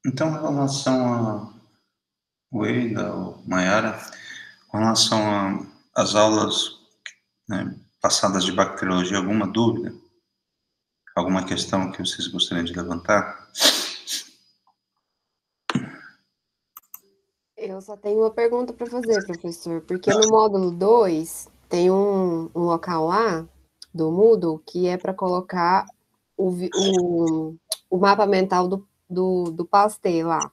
Então, em relação a Weida ou Mayara, com relação às aulas, né, passadas de bacteriologia, alguma dúvida? Alguma questão que vocês gostariam de levantar? Eu só tenho uma pergunta para fazer, professor, porque no módulo 2 tem um local lá do Moodle que é para colocar o mapa mental do Pasteur lá.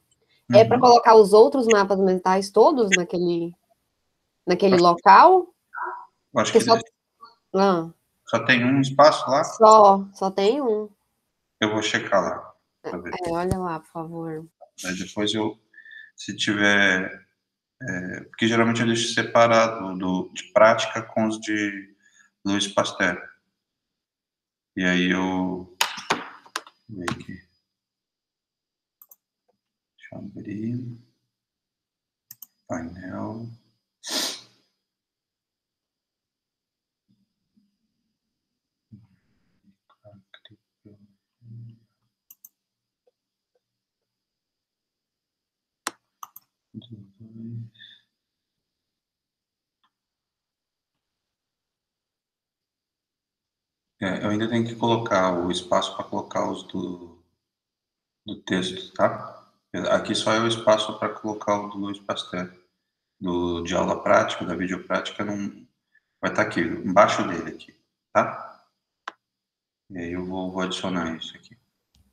É para colocar os outros mapas mentais todos naquele local? Eu acho Que que só tem um espaço lá. só tem um. Eu vou checar lá, pra ver. Olha lá, por favor. Aí depois se tiver, porque geralmente eu deixo separado de prática com os de Louis Pasteur. E aí eu ver aqui. Deixa eu abrir. Painel. Eu ainda tenho que colocar o espaço para colocar os do texto, tá? Aqui só é o espaço para colocar o do Luiz Pasteur. De aula prática, da videoprática, não vai estar aqui, embaixo dele aqui, tá? E aí eu vou adicionar isso aqui.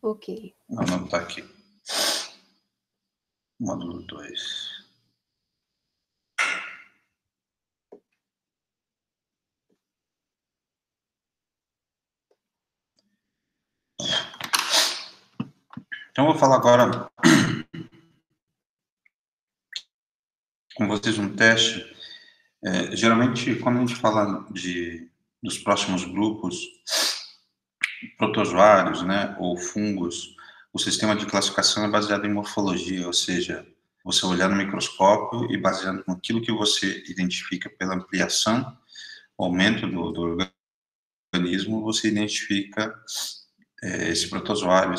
Ok. Não tá aqui. Módulo 2. Então, eu vou falar agora com vocês um teste. Geralmente, quando a gente fala dos próximos grupos, protozoários, né, ou fungos, o sistema de classificação é baseado em morfologia, ou seja, você olhar no microscópio e baseado naquilo que você identifica pela ampliação, aumento do organismo, você identifica esse protozoário,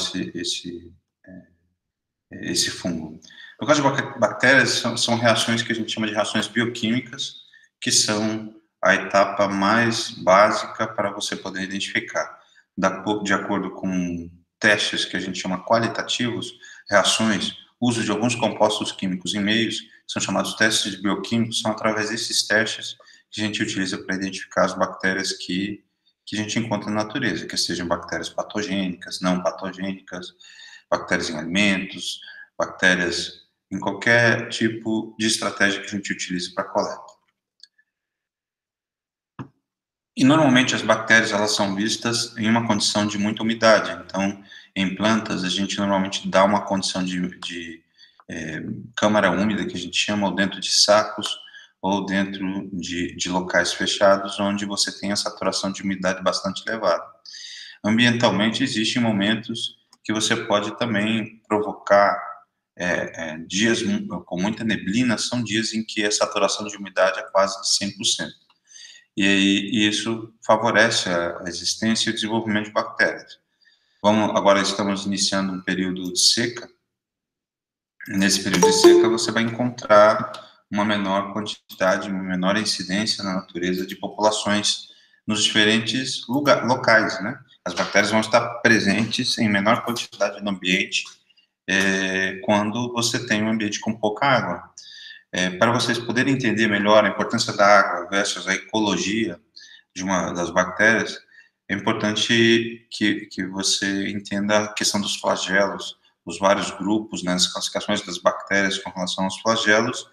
esse fungo. No caso de bactérias, são reações que a gente chama de reações bioquímicas, que são a etapa mais básica para você poder identificar. De acordo com testes que a gente chama qualitativos, reações, uso de alguns compostos químicos em meios, são chamados testes bioquímicos, são através desses testes que a gente utiliza para identificar as bactérias que a gente encontra na natureza, que sejam bactérias patogênicas, não patogênicas, bactérias em alimentos, bactérias em qualquer tipo de estratégia que a gente utilize para coleta. E normalmente as bactérias elas são vistas em uma condição de muita umidade. Então, em plantas a gente normalmente dá uma condição de câmara úmida que a gente chama, ou dentro de sacos, ou dentro de locais fechados, onde você tem a saturação de umidade bastante elevada. Ambientalmente existem momentos que você pode também provocar dias com muita neblina, são dias em que a saturação de umidade é quase de 100%. E isso favorece a existência e o desenvolvimento de bactérias. Agora estamos iniciando um período de seca. Nesse período de seca você vai encontrar uma menor quantidade, uma menor incidência na natureza de populações nos diferentes locais, né? As bactérias vão estar presentes em menor quantidade no ambiente quando você tem um ambiente com pouca água. Para vocês poderem entender melhor a importância da água versus a ecologia das bactérias, é importante que você entenda a questão dos flagelos, os vários grupos, né, as classificações das bactérias com relação aos flagelos,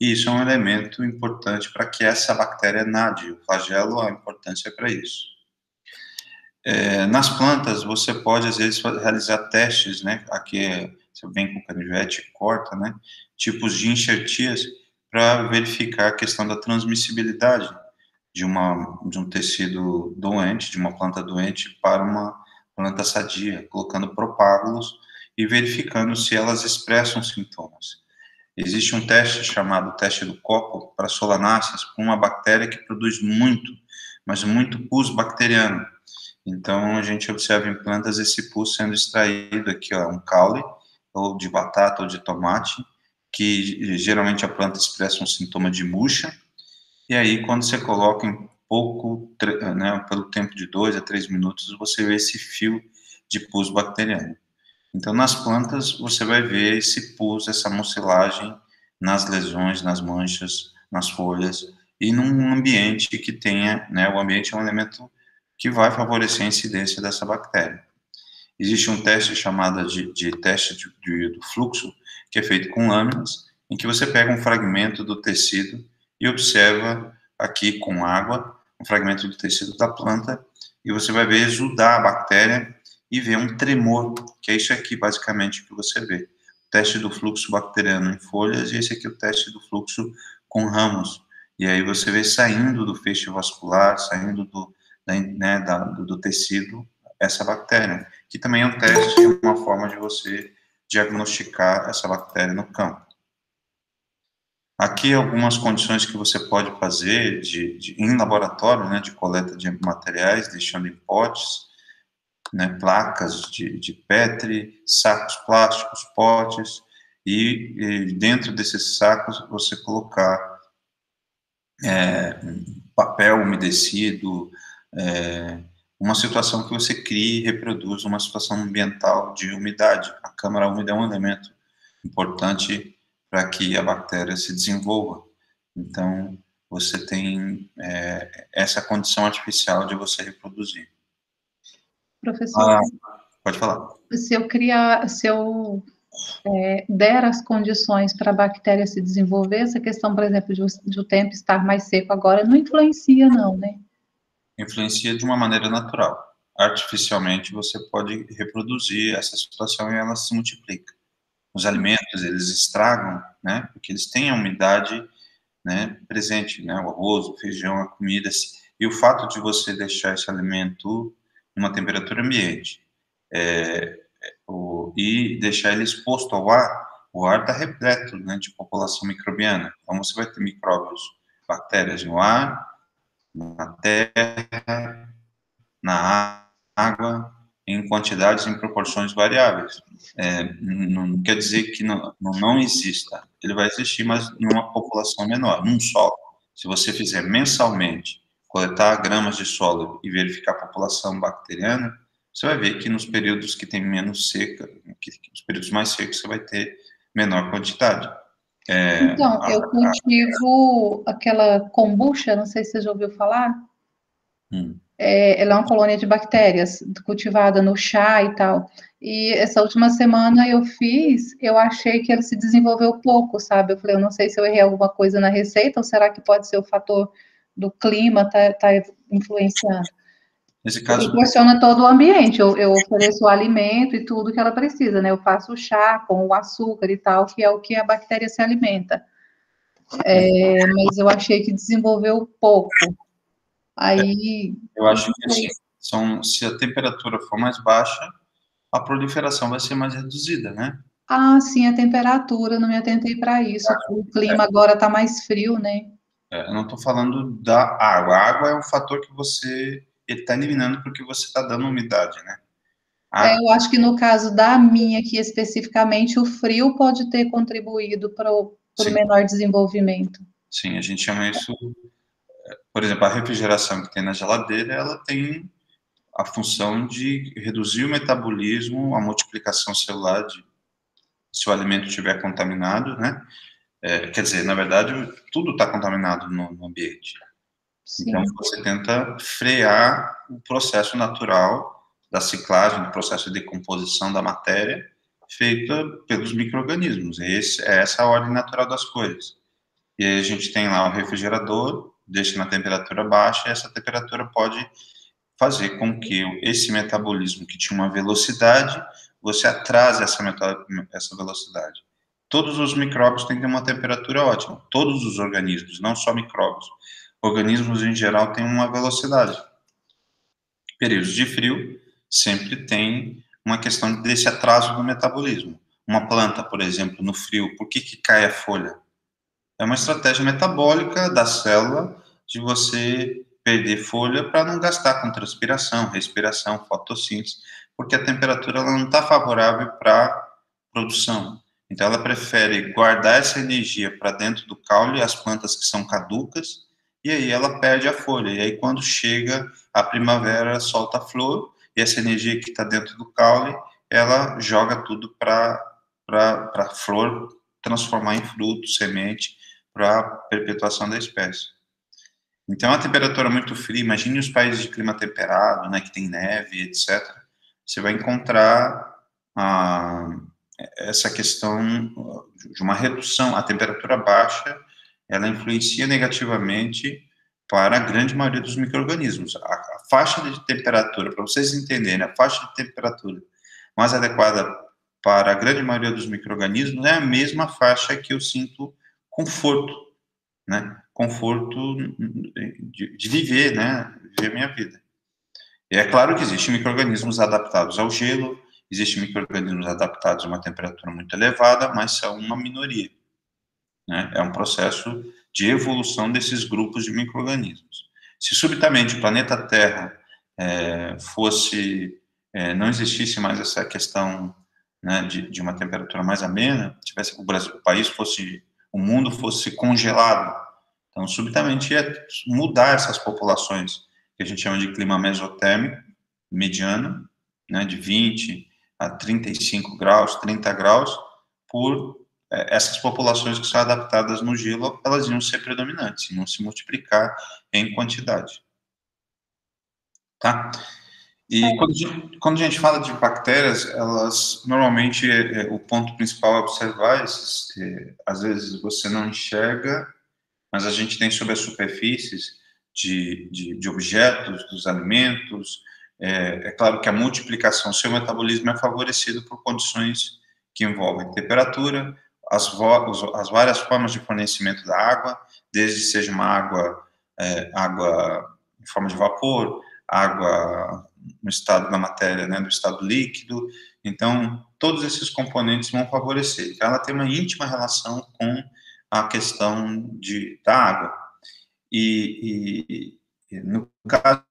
e isso é um elemento importante para que essa bactéria nade. O flagelo, a importância é para isso. Nas plantas, você pode, às vezes, realizar testes, né? Aqui você vem com o canivete e corta, né? Tipos de enxertias para verificar a questão da transmissibilidade de um tecido doente, de uma planta doente, para uma planta sadia, colocando propágulos e verificando se elas expressam sintomas. Existe um teste chamado teste do copo para solanáceas, com uma bactéria que produz muito, mas muito pus bacteriano. Então, a gente observa em plantas esse pus sendo extraído aqui, ó, um caule, ou de batata ou de tomate, que geralmente a planta expressa um sintoma de murcha, e aí quando você coloca em pouco, né, pelo tempo de 2 a 3 minutos, você vê esse fio de pus bacteriano. Então, nas plantas, você vai ver esse pus, essa mucilagem nas lesões, nas manchas, nas folhas, e num ambiente que tenha, né, o ambiente é um elemento que vai favorecer a incidência dessa bactéria. Existe um teste chamado de teste do fluxo, que é feito com lâminas, em que você pega um fragmento do tecido e observa aqui com água, um fragmento do tecido da planta, e você vai ver exudar a bactéria e ver um tremor, que é isso aqui basicamente que você vê. O teste do fluxo bacteriano em folhas e esse aqui é o teste do fluxo com ramos. E aí você vê saindo do feixe vascular, saindo do tecido, essa bactéria, que também é um teste, uma forma de você diagnosticar essa bactéria no campo. Aqui algumas condições que você pode fazer em laboratório, né, de coleta de materiais, deixando em potes, né, placas de Petri, sacos plásticos, potes, e dentro desses sacos você colocar papel umedecido, uma situação que você crie e reproduza uma situação ambiental de umidade. A câmara úmida é um elemento importante para que a bactéria se desenvolva. Então, você tem essa condição artificial de você reproduzir. Professor, Pode falar. se eu der as condições para a bactéria se desenvolver, essa questão, por exemplo, de o tempo estar mais seco agora, não influencia, não, né? Influencia de uma maneira natural. Artificialmente, você pode reproduzir essa situação e ela se multiplica. Os alimentos, eles estragam, né, porque eles têm a umidade, né, presente, né, o arroz, o feijão, a comida, e o fato de você deixar esse alimento em uma temperatura ambiente e deixar ele exposto ao ar, o ar está repleto, né, de população microbiana. Então, você vai ter micróbios, bactérias no ar, na terra, na água, em quantidades, em proporções variáveis. Não quer dizer que não exista. Ele vai existir, mas numa população menor, num solo. Se você fizer mensalmente, coletar gramas de solo e verificar a população bacteriana, você vai ver que nos períodos que tem menos seca, nos períodos mais secos, você vai ter menor quantidade. Então, eu cultivo aquela kombucha, não sei se você já ouviu falar. Ela é uma colônia de bactérias cultivada no chá e tal. E essa última semana eu achei que ele se desenvolveu pouco, sabe? Eu falei, eu não sei se eu errei alguma coisa na receita ou será que pode ser o fator do clima tá influenciando. Nesse caso, proporciona todo o ambiente. Eu ofereço o alimento e tudo que ela precisa, né? Eu faço o chá com o açúcar e tal, que é o que a bactéria se alimenta. Mas eu achei que desenvolveu pouco. Aí. Eu acho que assim, se a temperatura for mais baixa, a proliferação vai ser mais reduzida, né? Ah, sim, a temperatura, não me atentei para isso. O clima agora está mais frio, né? Eu não estou falando da água. A água é um fator que você está eliminando porque você está dando umidade, né? Eu acho que no caso da minha aqui especificamente, o frio pode ter contribuído para o menor desenvolvimento. Sim, a gente chama isso, por exemplo, a refrigeração que tem na geladeira, ela tem a função de reduzir o metabolismo, a multiplicação celular se o alimento estiver contaminado, né? Quer dizer, na verdade, tudo está contaminado no ambiente. Sim. Então, você tenta frear o processo natural da ciclagem, do processo de decomposição da matéria feita pelos micro-organismos. Essa é a ordem natural das coisas. E aí a gente tem lá o refrigerador, deixa na temperatura baixa, e essa temperatura pode fazer com que esse metabolismo que tinha uma velocidade, você atrase essa velocidade. Todos os micróbios têm que ter uma temperatura ótima, todos os organismos, não só micróbios. Organismos, em geral, têm uma velocidade. Períodos de frio sempre tem uma questão desse atraso do metabolismo. Uma planta, por exemplo, no frio, por que cai a folha? É uma estratégia metabólica da célula de você perder folha para não gastar com transpiração, respiração, fotossíntese, porque a temperatura ela não está favorável para produção. Então, ela prefere guardar essa energia para dentro do caule, as plantas que são caducas, e aí ela perde a folha. E aí, quando chega a primavera, ela solta a flor, e essa energia que está dentro do caule, ela joga tudo para a flor transformar em fruto, semente, para a perpetuação da espécie. Então, a temperatura muito fria, imagine os países de clima temperado, né, que tem neve, etc. Você vai encontrar essa questão de uma redução. A temperatura baixa, ela influencia negativamente para a grande maioria dos micro-organismos. A faixa de temperatura, para vocês entenderem, a faixa de temperatura mais adequada para a grande maioria dos micro-organismos é a mesma faixa que eu sinto conforto, né? Conforto de viver, né? Viver a minha vida. E é claro que existem micro-organismos adaptados ao gelo, existem micro-organismos adaptados a uma temperatura muito elevada, mas são uma minoria, né? É um processo de evolução desses grupos de micro-organismos. Se subitamente o planeta Terra não existisse mais essa questão, né, de uma temperatura mais amena, tivesse o mundo fosse congelado, então subitamente ia mudar essas populações que a gente chama de clima mesotérmico mediano, né, de 20 a 35 graus, 30 graus, por essas populações que são adaptadas no gelo, elas iam ser predominantes, iam se multiplicar em quantidade. Tá? E quando a gente fala de bactérias, elas, normalmente, o ponto principal é observar às vezes você não enxerga, mas a gente tem sobre as superfícies de objetos, dos alimentos. É claro que a multiplicação, seu metabolismo é favorecido por condições que envolvem temperatura, as várias formas de fornecimento da água, desde que seja uma água em forma de vapor, água no estado da matéria, né, do estado líquido. Então, todos esses componentes vão favorecer. Então, ela tem uma íntima relação com a questão da água. E no caso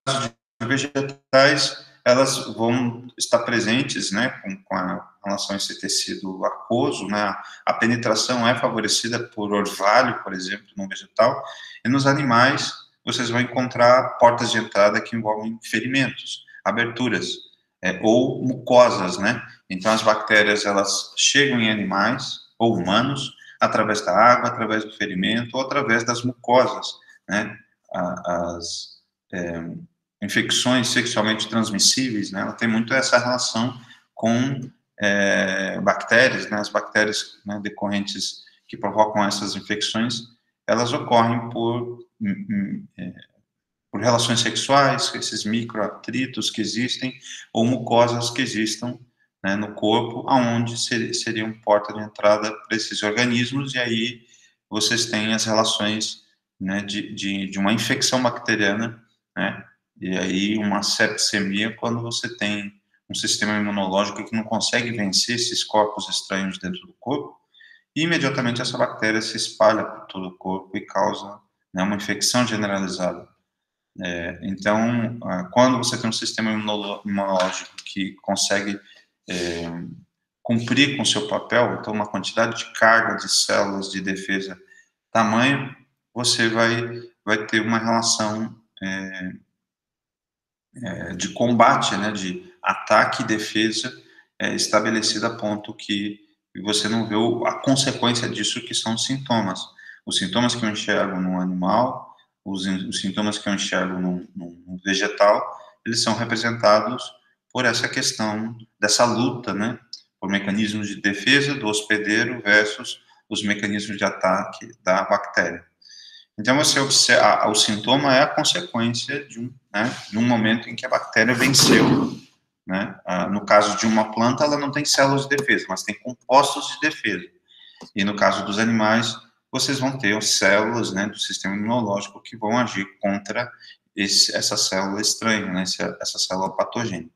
de vegetais, elas vão estar presentes, né, com a relação a esse tecido aquoso, né, a penetração é favorecida por orvalho, por exemplo, no vegetal, e nos animais vocês vão encontrar portas de entrada que envolvem ferimentos, aberturas, ou mucosas, né, então as bactérias, elas chegam em animais ou humanos através da água, através do ferimento, ou através das mucosas, né, as infecções sexualmente transmissíveis, né, ela tem muito essa relação com bactérias, né, as bactérias, né, decorrentes que provocam essas infecções, elas ocorrem por relações sexuais, esses microatritos que existem, ou mucosas que existam, né, no corpo, aonde seriam porta de entrada para esses organismos, e aí vocês têm as relações, né, de uma infecção bacteriana, né, e aí uma septicemia, quando você tem um sistema imunológico que não consegue vencer esses corpos estranhos dentro do corpo, e imediatamente essa bactéria se espalha por todo o corpo e causa, né, uma infecção generalizada. Então, quando você tem um sistema imunológico que consegue cumprir com o seu papel, então uma quantidade de carga de células de defesa tamanho, você vai ter uma relação de combate, né, de ataque e defesa estabelecida a ponto que você não vê a consequência disso, que são os sintomas. Os sintomas que eu enxergo no animal, os sintomas que eu enxergo no vegetal, eles são representados por essa questão dessa luta, né, por mecanismos de defesa do hospedeiro versus os mecanismos de ataque da bactéria. Então, você observa, o sintoma é a consequência de um momento em que a bactéria venceu, né? No caso de uma planta, ela não tem células de defesa, mas tem compostos de defesa. E no caso dos animais, vocês vão ter as células, né, do sistema imunológico que vão agir contra essa célula estranha, né, essa célula patogênica.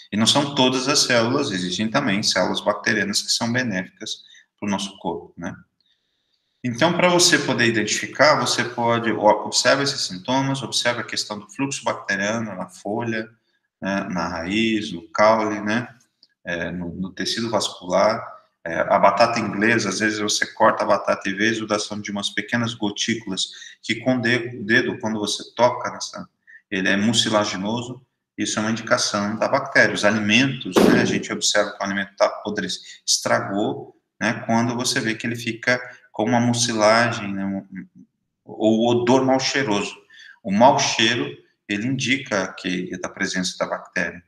E não são todas as células, existem também células bacterianas que são benéficas para o nosso corpo, né? Então, para você poder identificar, você pode observar esses sintomas, observa a questão do fluxo bacteriano na folha, né, na raiz, no caule, né, no tecido vascular. A batata inglesa, às vezes você corta a batata e vê a exudação de umas pequenas gotículas que com o dedo, quando você toca ele é mucilaginoso. Isso é uma indicação da bactéria. Os alimentos, né, a gente observa que o alimento está podre, estragou, né, quando você vê que ele fica com uma mucilagem, né, ou odor mal cheiroso. O mau cheiro, ele indica que da presença da bactéria.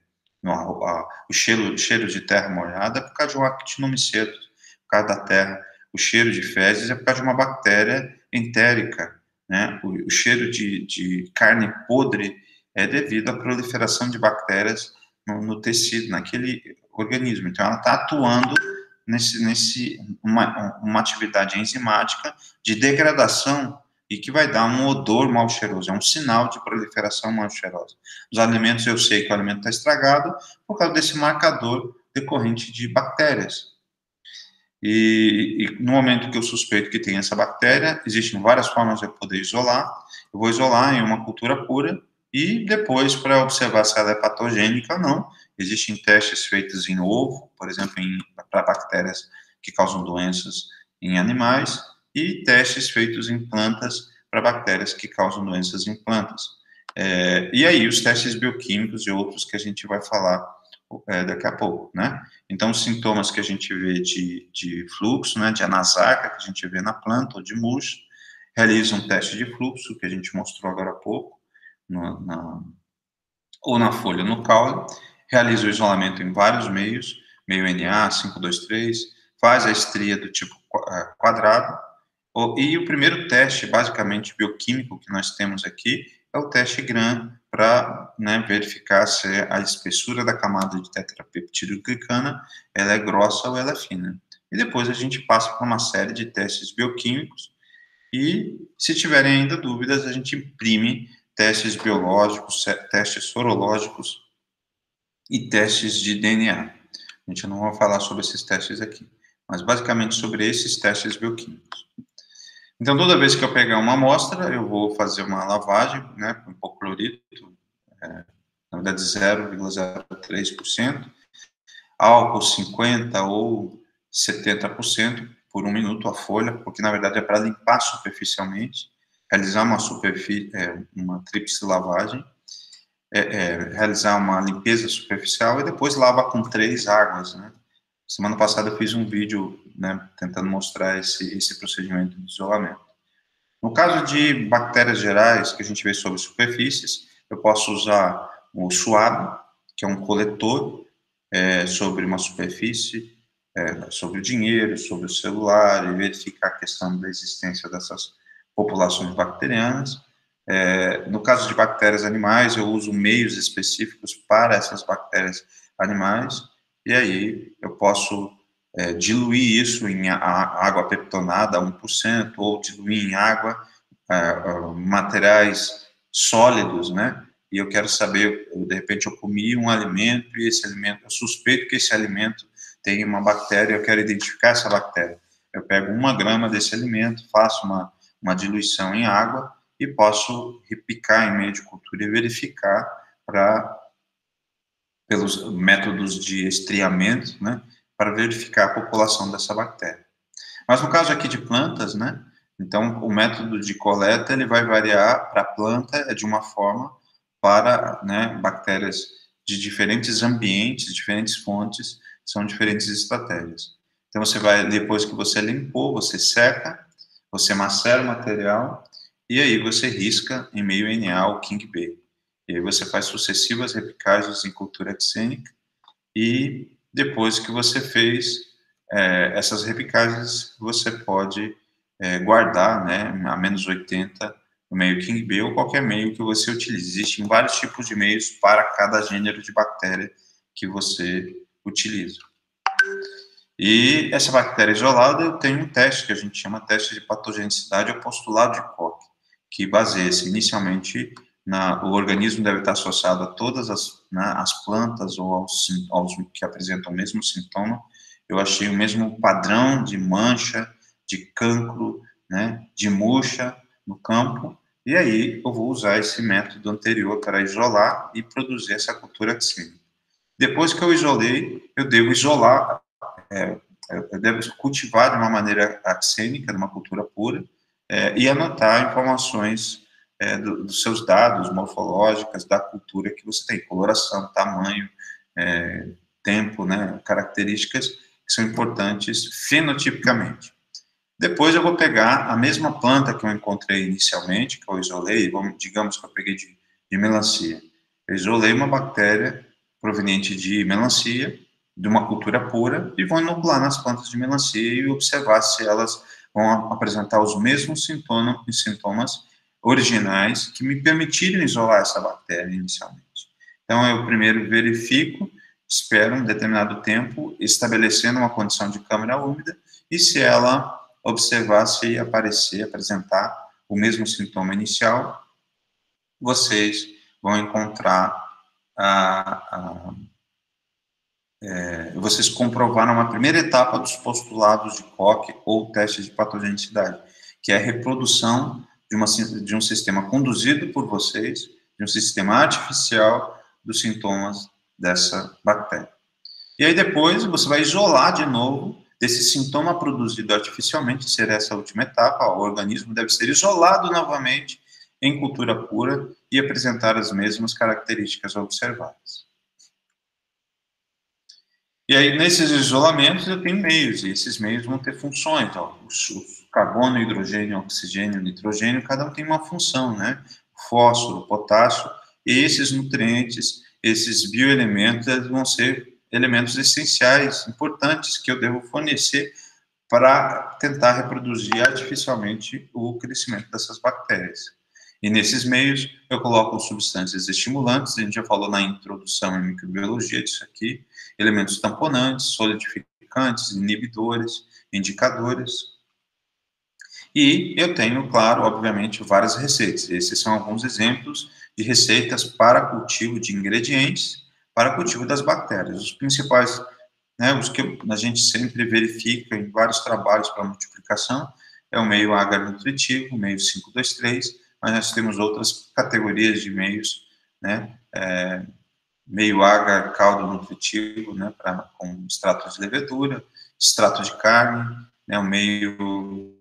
O cheiro de terra molhada é por causa de um actinomiceto, por causa da terra. O cheiro de fezes é por causa de uma bactéria entérica, né? O cheiro de carne podre é devido à proliferação de bactérias no tecido, naquele organismo. Então, ela está atuando uma atividade enzimática de degradação e que vai dar um odor mal cheiroso, é um sinal de proliferação mal cheirosa. Os alimentos, eu sei que o alimento está estragado por causa desse marcador decorrente de bactérias. E no momento que eu suspeito que tem essa bactéria, existem várias formas de eu poder isolar. Eu vou isolar em uma cultura pura e depois, para observar se ela é patogênica ou não, existem testes feitos em ovo, por exemplo, para bactérias que causam doenças em animais, e testes feitos em plantas para bactérias que causam doenças em plantas. E aí, os testes bioquímicos e outros que a gente vai falar daqui a pouco, né? Então, os sintomas que a gente vê de fluxo, né, de anasaca, que a gente vê na planta, ou de murcho, realiza um teste de fluxo, que a gente mostrou agora há pouco, ou na folha no caule, realiza o isolamento em vários meios, meio NA, 523, faz a estria do tipo quadrado, e o primeiro teste, basicamente bioquímico, que nós temos aqui, é o teste GRAM, para, né, verificar se a espessura da camada de tetrapeptidoglicana ela é grossa ou ela é fina. E depois a gente passa por uma série de testes bioquímicos, e se tiverem ainda dúvidas, a gente imprime testes biológicos, testes sorológicos e testes de DNA. A gente não vai falar sobre esses testes aqui, mas basicamente sobre esses testes bioquímicos. Então, toda vez que eu pegar uma amostra, eu vou fazer uma lavagem, né, com hipoclorito, na verdade 0,03%, álcool 50% ou 70% por 1 minuto a folha, porque na verdade é para limpar superficialmente, realizar uma tríplice lavagem, realizar uma limpeza superficial e depois lava com 3 águas, né? Semana passada eu fiz um vídeo, né, tentando mostrar esse procedimento de isolamento. No caso de bactérias gerais que a gente vê sobre superfícies, eu posso usar o suave, que é um coletor sobre uma superfície, sobre o dinheiro, sobre o celular, e verificar a questão da existência dessas populações bacterianas. No caso de bactérias animais, eu uso meios específicos para essas bactérias animais, e aí eu posso diluir isso em água peptonada, 1%, ou diluir em água materiais sólidos, né? E eu quero saber, de repente eu comi um alimento e esse alimento, eu suspeito que esse alimento tem uma bactéria, eu quero identificar essa bactéria. Eu pego 1 grama desse alimento, faço uma diluição em água e posso repicar em meio de cultura e verificar pelos métodos de estriamento, né, para verificar a população dessa bactéria. Mas no caso aqui de plantas, né, então o método de coleta ele vai variar para a planta de uma forma, para, né, bactérias de diferentes ambientes, diferentes fontes, são diferentes estratégias. Então você vai, depois que você limpou, você seca, você macera o material e aí você risca em meio NA o King Bay. E aí você faz sucessivas repicagens em cultura exênica e depois que você fez essas repicagens, você pode guardar, né, a menos 80 no meio King Bay ou qualquer meio que você utilize. Existem vários tipos de meios para cada gênero de bactéria que você utiliza. E essa bactéria isolada tem um teste que a gente chama teste de patogenicidade ou postulado de Koch, que baseia-se inicialmente o organismo deve estar associado a todas as plantas ou aos que apresentam o mesmo sintoma. Eu achei o mesmo padrão de mancha, de cancro, né, de murcha no campo, e aí eu vou usar esse método anterior para isolar e produzir essa cultura axênica. Depois que eu isolei, eu devo isolar, eu devo cultivar de uma maneira axênica, de uma cultura pura, e anotar informações dos seus dados morfológicos, da cultura que você tem, coloração, tamanho, tempo, né, características que são importantes fenotipicamente. Depois eu vou pegar a mesma planta que eu encontrei inicialmente, que eu isolei, digamos que eu peguei de melancia. Eu isolei uma bactéria proveniente de melancia, de uma cultura pura, e vou inocular nas plantas de melancia e observar se elas vão apresentar os mesmos sintomas originais que me permitiram isolar essa bactéria inicialmente. Então, eu primeiro verifico, espero um determinado tempo, estabelecendo uma condição de câmara úmida, e se ela observar se apresentar o mesmo sintoma inicial, vocês vão encontrar, vocês comprovaram uma primeira etapa dos postulados de Koch ou teste de patogenicidade, que é a reprodução de um sistema conduzido por vocês, de um sistema artificial dos sintomas dessa bactéria. E aí depois você vai isolar de novo desse sintoma produzido artificialmente, ser essa última etapa, o organismo deve ser isolado novamente em cultura pura e apresentar as mesmas características observadas. E aí, nesses isolamentos, eu tenho meios, e esses meios vão ter funções. Ó, o carbono, hidrogênio, oxigênio, nitrogênio, cada um tem uma função, né? Fósforo, potássio, e esses nutrientes, esses bioelementos, eles vão ser elementos essenciais, importantes, que eu devo fornecer para tentar reproduzir artificialmente o crescimento dessas bactérias. E nesses meios, eu coloco substâncias estimulantes, a gente já falou na introdução em microbiologia disso aqui, elementos tamponantes, solidificantes, inibidores, indicadores. E eu tenho, claro, obviamente, várias receitas. Esses são alguns exemplos de receitas para cultivo de ingredientes, para cultivo das bactérias. Os principais, né, os que a gente sempre verifica em vários trabalhos para multiplicação, é o meio agar nutritivo, o meio 523, mas nós temos outras categorias de meios, né, meio agar caldo nutritivo, né, com extrato de levedura, extrato de carne, né, o meio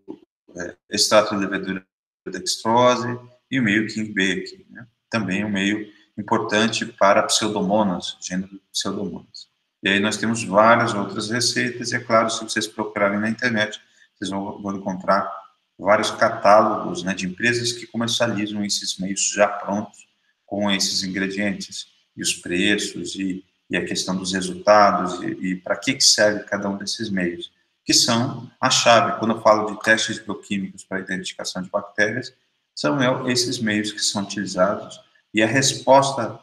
extrato de levedura dextrose e o meio King Bake, né, também um meio importante para pseudomonas, gênero pseudomonas. E aí nós temos várias outras receitas, e é claro, se vocês procurarem na internet, vocês vão encontrar vários catálogos, né, de empresas que comercializam esses meios já prontos com esses ingredientes, e os preços, e a questão dos resultados, e para que serve cada um desses meios, que são a chave. Quando eu falo de testes bioquímicos para identificação de bactérias, são esses meios que são utilizados, e a resposta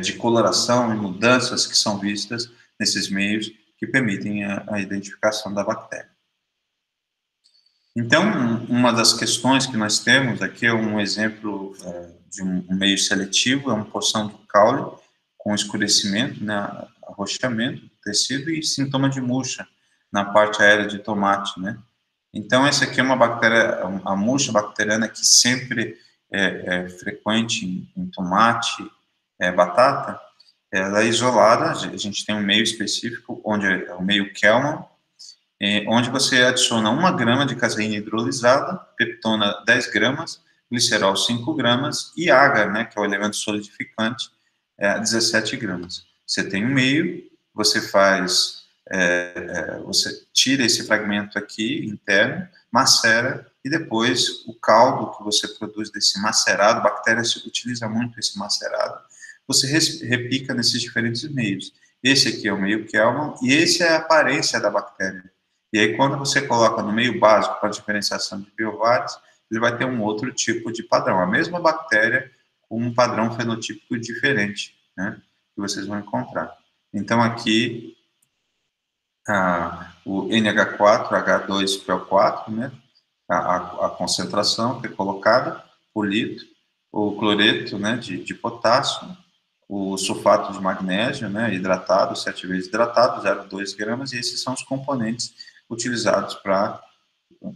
de coloração e mudanças que são vistas nesses meios que permitem a identificação da bactéria. Então, uma das questões que nós temos aqui é um exemplo de um meio seletivo, é uma porção do caule com escurecimento, né, arroxeamento do tecido e sintoma de murcha na parte aérea de tomate, né. Então, essa aqui é uma bactéria, a murcha bacteriana que sempre é frequente em tomate, batata, ela é isolada, a gente tem um meio específico, onde é o meio Kelman, onde você adiciona 1 grama de caseína hidrolisada, peptona 10 gramas, glicerol 5 gramas e agar, né, que é o elemento solidificante, 17 gramas. Você tem um meio, você faz, você tira esse fragmento aqui interno, macera, e depois o caldo que você produz desse macerado, a bactéria se utiliza muito esse macerado, você repica nesses diferentes meios. Esse aqui é o meio Kelman, e esse é a aparência da bactéria. E aí, quando você coloca no meio básico para diferenciação de biovários, ele vai ter um outro tipo de padrão. A mesma bactéria com um padrão fenotípico diferente, né, que vocês vão encontrar. Então, aqui, o NH4, H2PO4, né, a concentração que é colocada por litro, o cloreto, né, de potássio, o sulfato de magnésio, né, hidratado, 7 vezes hidratado, 0,2 gramas, e esses são os componentes utilizados para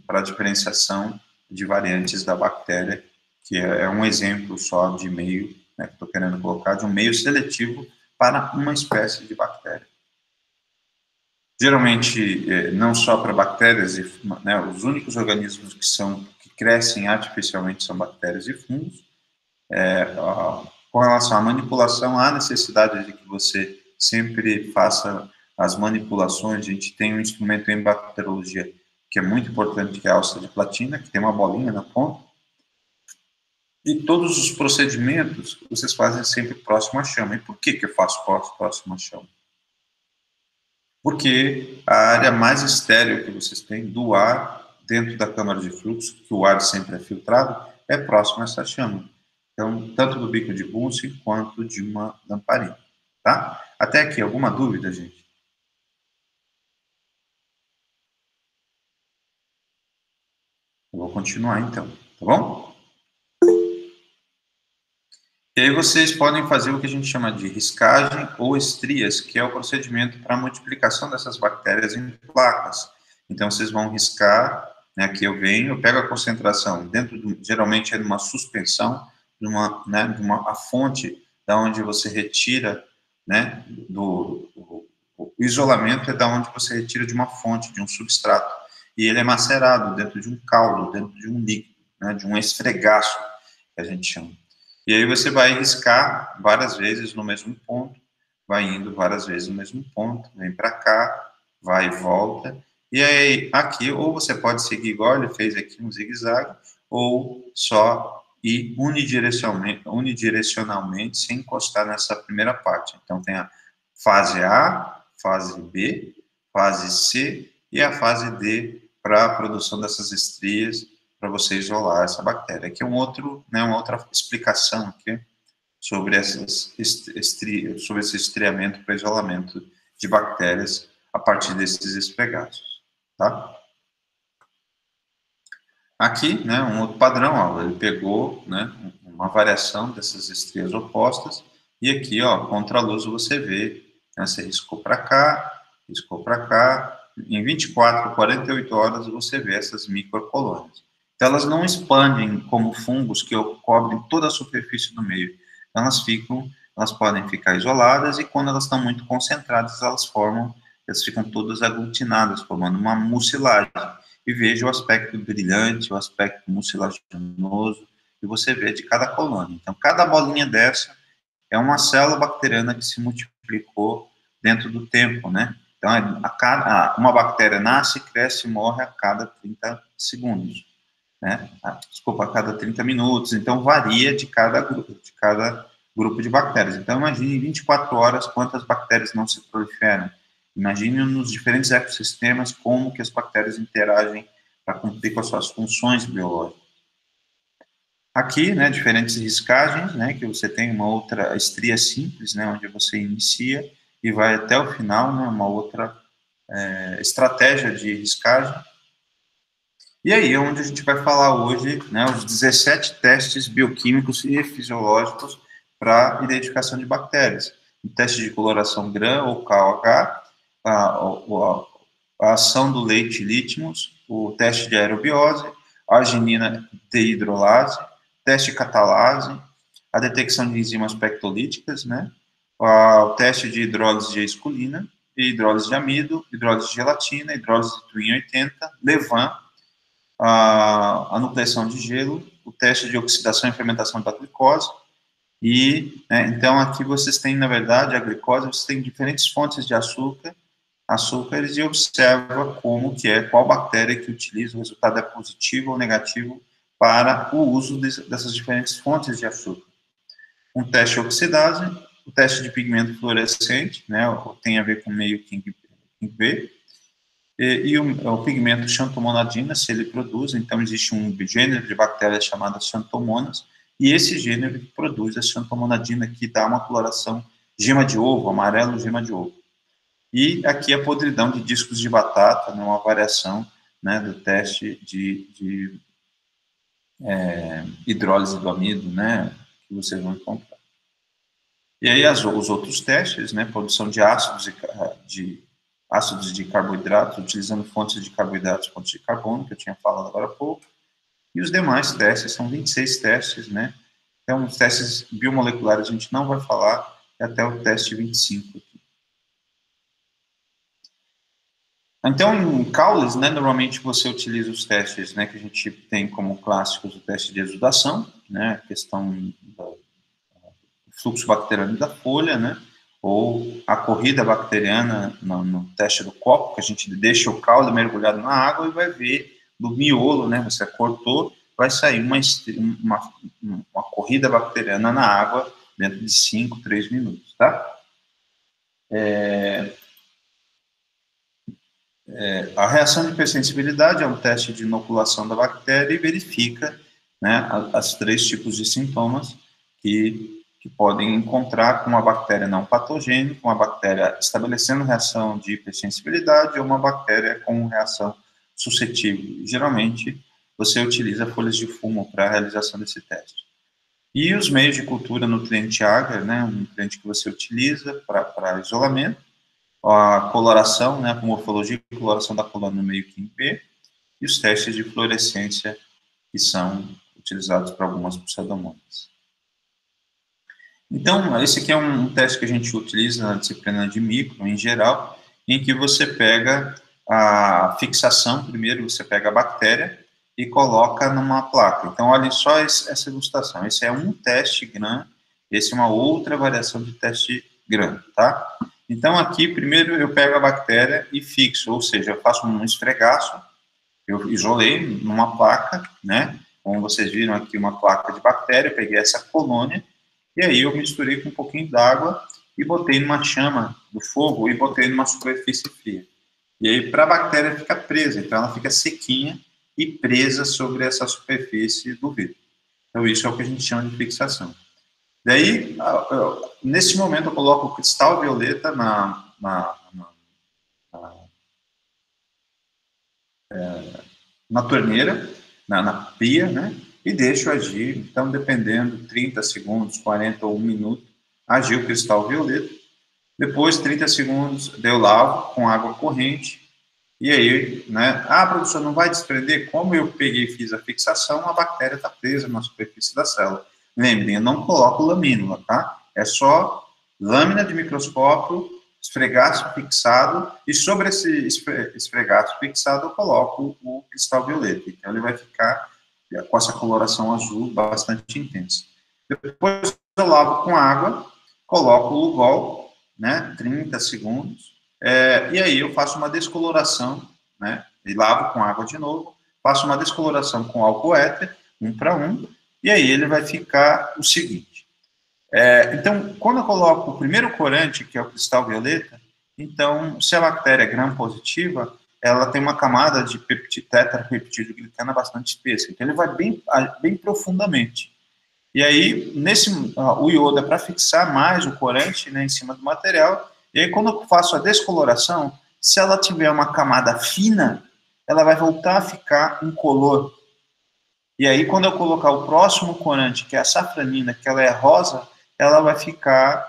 para a diferenciação de variantes da bactéria, que é um exemplo só de meio, né, que estou querendo colocar, de um meio seletivo para uma espécie de bactéria. Geralmente, não só para bactérias, né, os únicos organismos que crescem artificialmente são bactérias e fungos. Com relação à manipulação, há necessidade de que você sempre faça as manipulações. A gente tem um instrumento em bacteriologia que é muito importante, que é a alça de platina, que tem uma bolinha na ponta. E todos os procedimentos vocês fazem sempre próximo à chama. E por que eu faço próximo à chama? Porque a área mais estéril que vocês têm do ar dentro da câmara de fluxo, que o ar sempre é filtrado, é próximo a essa chama. Então, tanto do bico de Bunsen quanto de uma lamparina, tá? Até aqui, alguma dúvida, gente? Eu vou continuar, então, tá bom? E aí vocês podem fazer o que a gente chama de riscagem ou estrias, que é o procedimento para a multiplicação dessas bactérias em placas. Então, vocês vão riscar, né, aqui eu pego a concentração, geralmente é de uma suspensão, de uma a fonte da onde você retira, né, o isolamento é da onde você retira de uma fonte, de um substrato, e ele é macerado dentro de um caldo, dentro de um líquido, né, de um esfregaço, que a gente chama. E aí você vai riscar várias vezes no mesmo ponto, vai indo várias vezes no mesmo ponto, vem para cá, vai e volta. E aí aqui, ou você pode seguir igual ele fez aqui, um zigue-zague, ou só ir unidirecionalmente, sem encostar nessa primeira parte. Então tem a fase A, fase B, fase C e a fase D para a produção dessas estrias, para você isolar essa bactéria. Aqui é uma outra explicação aqui sobre sobre esse estriamento para isolamento de bactérias a partir desses esfregaços, tá? Aqui, né, um outro padrão, ó, ele pegou, né, uma variação dessas estrias opostas e aqui, ó, contra a luz você vê, né, você riscou para cá, em 24, 48 horas você vê essas microcolônias. Então, elas não expandem como fungos que cobrem toda a superfície do meio. Elas podem ficar isoladas e quando elas estão muito concentradas, elas ficam todas aglutinadas, formando uma mucilagem. E veja o aspecto brilhante, o aspecto mucilaginoso que você vê de cada colônia. Então, cada bolinha dessa é uma célula bacteriana que se multiplicou dentro do tempo, né? Então, uma bactéria nasce, cresce e morre a cada 30 segundos. Né? Desculpa, a cada 30 minutos, então varia de cada grupo de bactérias. Então, imagine em 24 horas quantas bactérias não se proliferam. Imagine nos diferentes ecossistemas como que as bactérias interagem para cumprir com as suas funções biológicas. Aqui, né, diferentes riscagens, né, que você tem uma outra estria simples, né, onde você inicia e vai até o final, né, uma outra estratégia de riscagem. E aí é onde a gente vai falar hoje, né, os 17 testes bioquímicos e fisiológicos para identificação de bactérias. O teste de coloração GRAM ou KOH, a ação do leite litmus, o teste de aerobiose, a arginina dehidrolase, teste de catalase, a detecção de enzimas pectolíticas, né, o teste de hidrólise de esculina, hidrólise de amido, hidrólise de gelatina, hidrólise de Twin 80, Levan, a nucleação de gelo, o teste de oxidação e fermentação da glicose, e, né, então, aqui vocês têm, na verdade, a glicose, vocês têm diferentes fontes de açúcares, e observa qual bactéria que utiliza, o resultado é positivo ou negativo para o uso dessas diferentes fontes de açúcar. Um teste de oxidase, o teste de pigmento fluorescente, né, tem a ver com o meio King B, e o pigmento xantomonadina, se ele produz, então existe um gênero de bactérias chamada xantomonas, e esse gênero que produz a xantomonadina, que dá uma coloração gema de ovo, amarelo gema de ovo. E aqui a podridão de discos de batata, né, uma variação, né, do teste de hidrólise do amido, né, que vocês vão encontrar. E aí os outros testes, né, produção de ácidos ácidos de carboidrato, utilizando fontes de carboidratos, fontes de carbono, que eu tinha falado agora há pouco, e os demais testes, são 26 testes, né? Então, os testes biomoleculares a gente não vai falar, é até o teste 25 aqui. Então, em Cowles, né, normalmente você utiliza os testes, né, que a gente tem como clássicos o teste de exudação, né, a questão do fluxo bacteriano da folha, né, ou a corrida bacteriana no teste do copo, que a gente deixa o caule mergulhado na água e vai ver do miolo, né, você cortou, vai sair uma corrida bacteriana na água dentro de 5, 3 minutos, tá? A reação de hipersensibilidade é um teste de inoculação da bactéria e verifica, né, as 3 tipos de sintomas que podem encontrar com uma bactéria não patogênica, uma bactéria estabelecendo reação de hipersensibilidade ou uma bactéria com reação suscetível. Geralmente, você utiliza folhas de fumo para a realização desse teste. E os meios de cultura nutriente agar, né, um nutriente que você utiliza para isolamento, a coloração, né, a morfologia e coloração da colônia no meio QIMP, e os testes de fluorescência que são utilizados para algumas pseudomonas. Então, esse aqui é um teste que a gente utiliza na disciplina de micro, em geral, em que você pega a fixação, primeiro você pega a bactéria e coloca numa placa. Então, olhem só essa ilustração. Esse é um teste GRAM, esse é uma outra variação de teste GRAM, tá? Então, aqui, primeiro eu pego a bactéria e fixo, ou seja, eu faço um esfregaço, eu isolei numa placa, né? Como vocês viram aqui, uma placa de bactéria, eu peguei essa colônia, e aí eu misturei com um pouquinho d'água e botei numa chama do fogo e botei numa superfície fria. E aí, para a bactéria ficar presa, então ela fica sequinha e presa sobre essa superfície do vidro. Então, isso é o que a gente chama de fixação. Daí, nesse momento, eu coloco o cristal violeta na torneira, na pia, né? E deixo agir. Então, dependendo, 30 segundos, 40 ou 1 minuto, agiu o cristal violeta. Depois, 30 segundos, eu lavo com água corrente. E aí, né? Professor, não vai desprender? Como eu peguei e fiz a fixação, a bactéria está presa na superfície da célula. Lembrem, eu não coloco lamínula, tá? É só lâmina de microscópio, esfregaço fixado, e sobre esse esfregaço fixado eu coloco o cristal violeta. Então ele vai ficar com essa coloração azul bastante intensa. Depois eu lavo com água, coloco o Lugol, né, 30 segundos, e aí eu faço uma descoloração, né, e lavo com água de novo, faço uma descoloração com álcool éter, 1 para 1, e aí ele vai ficar o seguinte. Então, quando eu coloco o primeiro corante, que é o cristal violeta, então, se a bactéria é gram-positiva, ela tem uma camada de tetrapeptidoglicana bastante espessa, então ele vai bem profundamente. E aí, o iodo é para fixar mais o corante, né, em cima do material, e aí quando eu faço a descoloração, se ela tiver uma camada fina, ela vai voltar a ficar incolor. E aí, quando eu colocar o próximo corante, que é a safranina, que ela é rosa, ela vai ficar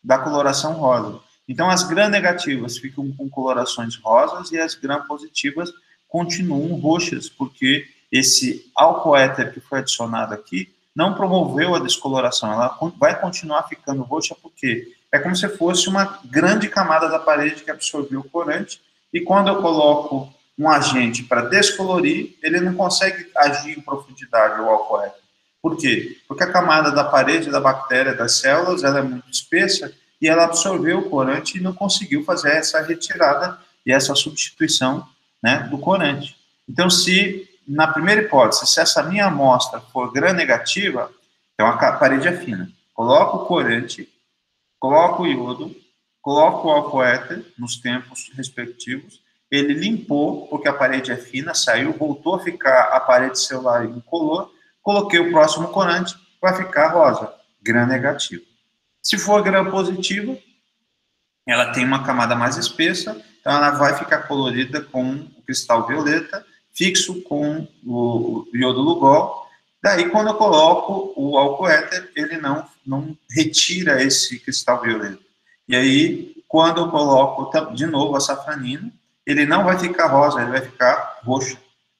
da coloração rosa. Então, as gram-negativas ficam com colorações rosas e as gram-positivas continuam roxas, porque esse álcool éter que foi adicionado aqui não promoveu a descoloração, ela vai continuar ficando roxa, porque é como se fosse uma grande camada da parede que absorveu o corante, e quando eu coloco um agente para descolorir, ele não consegue agir em profundidade, o álcool éter. Por quê? Porque a camada da parede da bactéria, das células, ela é muito espessa e ela absorveu o corante e não conseguiu fazer essa retirada e essa substituição, né, do corante. Então, na primeira hipótese, se essa minha amostra for gram-negativa, então a parede é fina, coloco o corante, coloco o iodo, coloco o álcool éter nos tempos respectivos, ele limpou, porque a parede é fina, saiu, voltou a ficar a parede celular incolor, coloquei o próximo corante, vai ficar rosa, gram-negativo. Se for gram-positiva, ela tem uma camada mais espessa, então ela vai ficar colorida com o cristal violeta, fixo com o iodo Lugol. Daí, quando eu coloco o álcool éter, ele não retira esse cristal violeta. E aí, quando eu coloco de novo a safranina, ele não vai ficar rosa, ele vai ficar roxo,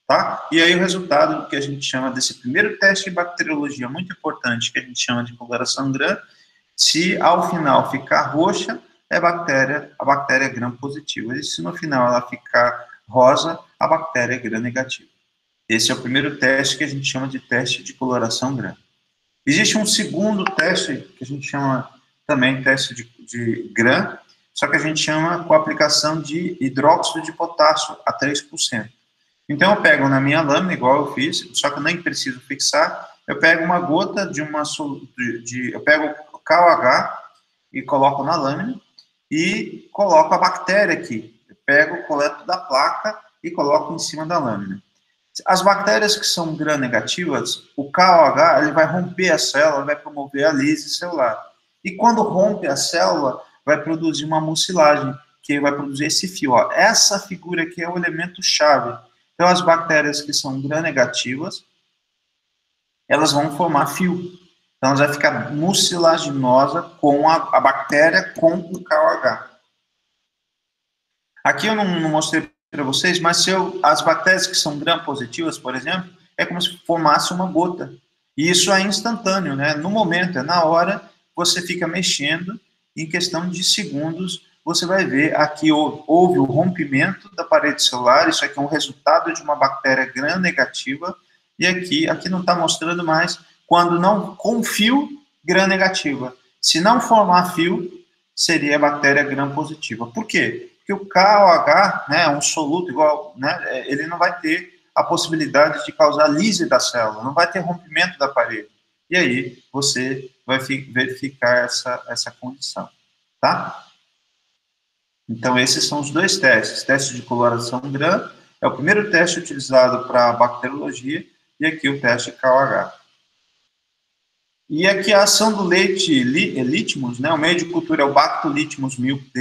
tá? E aí o resultado que a gente chama desse primeiro teste de bacteriologia muito importante, que a gente chama de coloração Gram, se ao final ficar roxa, a bactéria é Gram positiva. E se no final ela ficar rosa, a bactéria é Gram negativa. Esse é o primeiro teste que a gente chama de teste de coloração Gram. Existe um segundo teste que a gente chama também teste de Gram, só que a gente chama com a aplicação de hidróxido de potássio a 3%. Então eu pego na minha lâmina, igual eu fiz, só que eu nem preciso fixar, eu pego uma gota eu pego o KOH e coloco na lâmina e coloco a bactéria aqui. Eu pego, coleto da placa e coloco em cima da lâmina. As bactérias que são gram-negativas, o KOH ele vai romper a célula, vai promover a lise celular. E quando rompe a célula, vai produzir uma mucilagem, que vai produzir esse fio. Ó. Essa figura aqui é o elemento chave. Então, as bactérias que são gram-negativas, elas vão formar fio. Então, elas vão ficar mucilaginosa com a bactéria com o KOH. Aqui eu não mostrei para vocês, mas as bactérias que são gram-positivas, por exemplo, é como se formasse uma gota. E isso é instantâneo, né? No momento, é na hora, você fica mexendo, em questão de segundos, você vai ver aqui houve o rompimento da parede celular, isso aqui é um resultado de uma bactéria gram-negativa, e aqui não está mostrando mais, quando não, com fio gram-negativa. Se não formar fio, seria a bactéria gram-positiva. Por quê? Porque o KOH, né, é um soluto igual, né, ele não vai ter a possibilidade de causar lise da célula, não vai ter rompimento da parede. E aí você vai verificar essa condição, tá? Então, esses são os dois testes. Teste de coloração Gram é o primeiro teste utilizado para bacteriologia, e aqui o teste KOH. E aqui a ação do leite Litmus, né? O meio de cultura é o Bactolitmus milk